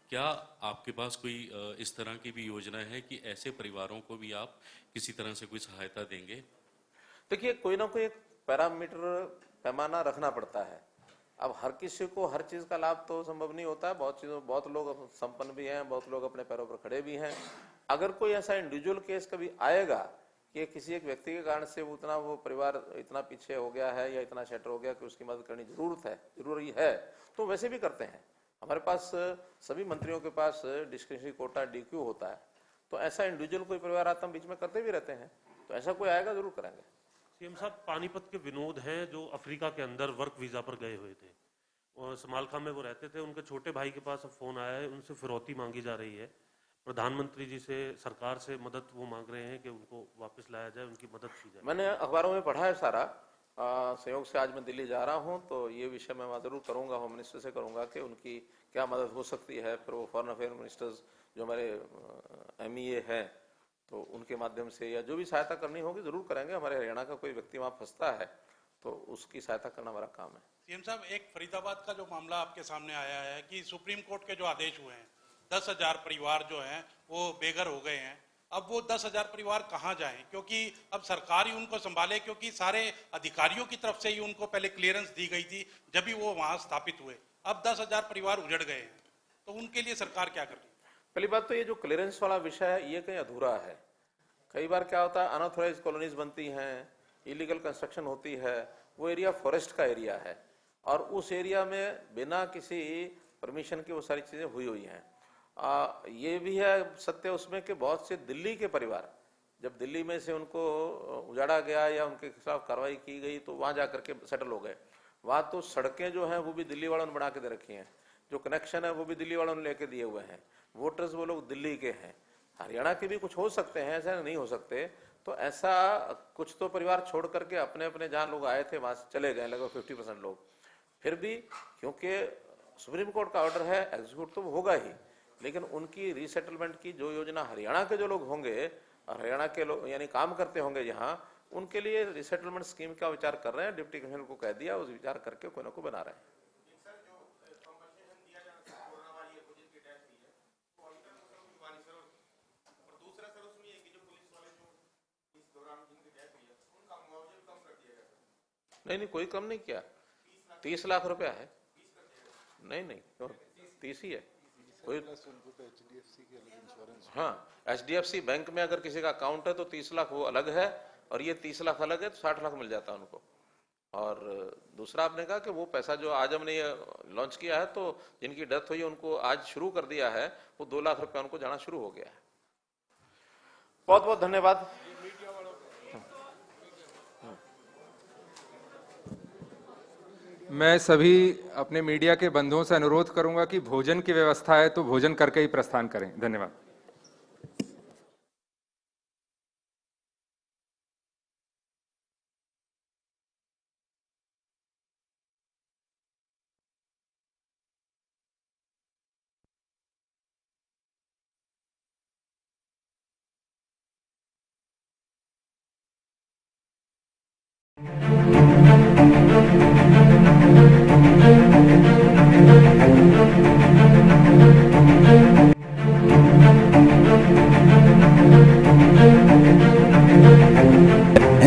क्या आपके पास कोई इस तरह की भी योजना है कि ऐसे परिवारों को भी आप किसी तरह से कोई सहायता देंगे? देखिए, कोई ना कोई एक पैरामीटर पैमाना रखना पड़ता है। अब हर किसी को हर चीज का लाभ तो संभव नहीं होता है। बहुत लोग संपन्न भी हैं, बहुत लोग अपने पैरों पर खड़े भी हैं। अगर कोई ऐसा इंडिविजुअल केस कभी आएगा कि किसी एक व्यक्ति के कारण से वो परिवार इतना पीछे हो गया है या इतना शटर हो गया कि उसकी मदद करनी जरूरी है, तो वैसे भी करते हैं। हमारे पास सभी मंत्रियों के पास डिस्क्रिशनरी कोटा डीक्यू होता है, तो ऐसा इंडिविजुअल कोई परिवार आता हम बीच में करते भी रहते हैं, तो ऐसा कोई आएगा जरूर करेंगे। सीएम साहब, पानीपत के विनोद हैं जो अफ्रीका के अंदर वर्क वीजा पर गए हुए थे और समालखा में वो रहते थे। उनके छोटे भाई के पास अब फोन आया है, उनसे फिरौती मांगी जा रही है। प्रधानमंत्री जी से, सरकार से मदद वो मांग रहे हैं कि उनको वापस लाया जाए, उनकी मदद की जाए। मैंने अखबारों में पढ़ा है सारा। संयोग से आज मैं दिल्ली जा रहा हूं, तो ये विषय मैं वहां जरूर करूंगा, होम मिनिस्टर से करूंगा कि उनकी क्या मदद हो सकती है। फिर वो फॉरेन अफेयर मिनिस्टर्स जो हमारे MEA हैं, तो उनके माध्यम से या जो भी सहायता करनी होगी जरूर करेंगे। हमारे हरियाणा का कोई व्यक्ति वहां फंसता है तो उसकी सहायता करना हमारा काम है। सीएम साहब, एक फरीदाबाद का जो मामला आपके सामने आया है कि सुप्रीम कोर्ट के जो आदेश हुए हैं, 10,000 परिवार जो हैं वो बेघर हो गए हैं। अब वो 10,000 परिवार कहाँ जाएं, क्योंकि अब सरकार ही उनको संभाले, क्योंकि सारे अधिकारियों की तरफ से ही उनको पहले क्लियरेंस दी गई थी जब भी वो वहां स्थापित हुए। अब 10,000 परिवार उजड़ गए हैं, तो उनके लिए सरकार क्या कर रही है? पहली बात तो ये जो क्लियरेंस वाला विषय है ये कहीं अधूरा है। कई बार क्या होता है, अनऑथराइज कॉलोनीज बनती हैं, इलीगल कंस्ट्रक्शन होती है, वो एरिया फॉरेस्ट का एरिया है और उस एरिया में बिना किसी परमिशन के वो सारी चीजें हुई हैं। ये भी है सत्य उसमें कि बहुत से दिल्ली के परिवार, जब दिल्ली में से उनको उजाड़ा गया या उनके खिलाफ कार्रवाई की गई तो वहां जाकर के सेटल हो गए। वहां तो सड़कें जो हैं वो भी दिल्ली वालों ने बना के दे रखी हैं, जो कनेक्शन है वो भी दिल्ली वालों ने लेके दिए हुए हैं, वोटर्स वो लोग दिल्ली के हैं। हरियाणा के भी कुछ हो सकते हैं, ऐसा नहीं हो सकते। तो ऐसा कुछ तो परिवार छोड़ करके अपने अपने जहां लोग आए थे वहां से चले गए, लगभग 50% लोग। फिर भी क्योंकि सुप्रीम कोर्ट का ऑर्डर है, एग्जीक्यूट तो होगा ही, लेकिन उनकी रीसेटलमेंट की जो योजना हरियाणा के जो लोग होंगे और हरियाणा के लोग यानी काम करते होंगे यहाँ, उनके लिए रीसेटलमेंट स्कीम का विचार कर रहे हैं। डिप्टी कमिश्नर को कह दिया, उस विचार करके कोई ना कोई बना रहे हैं। नहीं, कोई कम नहीं किया। 30 लाख रुपया है। नहीं, 30 ही है कोई। हाँ, HDFC बैंक में अगर किसी का अकाउंट है तो 30 लाख वो अलग है और ये 30 लाख अलग है, तो 60 लाख मिल जाता है उनको। और दूसरा आपने कहा कि वो पैसा जो आज हमने ये लॉन्च किया है, तो जिनकी डेथ हुई है उनको आज शुरू कर दिया है, वो 2 लाख रुपया उनको जाना शुरू हो गया है। बहुत बहुत धन्यवाद। मैं सभी अपने मीडिया के बंधुओं से अनुरोध करूंगा कि भोजन की व्यवस्था है तो भोजन करके ही प्रस्थान करें। धन्यवाद।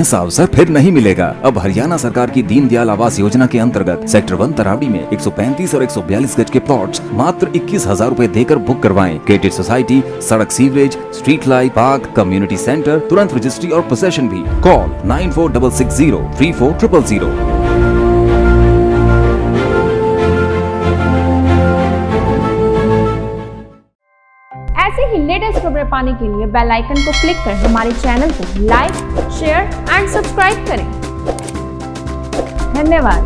ऐसा अवसर फिर नहीं मिलेगा। अब हरियाणा सरकार की दीनदयाल आवास योजना के अंतर्गत सेक्टर 1 तरावड़ी में 135 और 142 गज के प्लॉट्स मात्र 21,000 रूपए देकर बुक करवाएं। क्रिएटिव सोसाइटी, सड़क, sewerage, street light, park, community centre, तुरंत रजिस्ट्री और पोसेशन भी। कॉल 9466034000। ऐसे ही लेटेस्ट खबरें पाने के लिए बेल आइकन को क्लिक कर हमारे चैनल को लाइक, शेयर एंड सब्सक्राइब करें। धन्यवाद।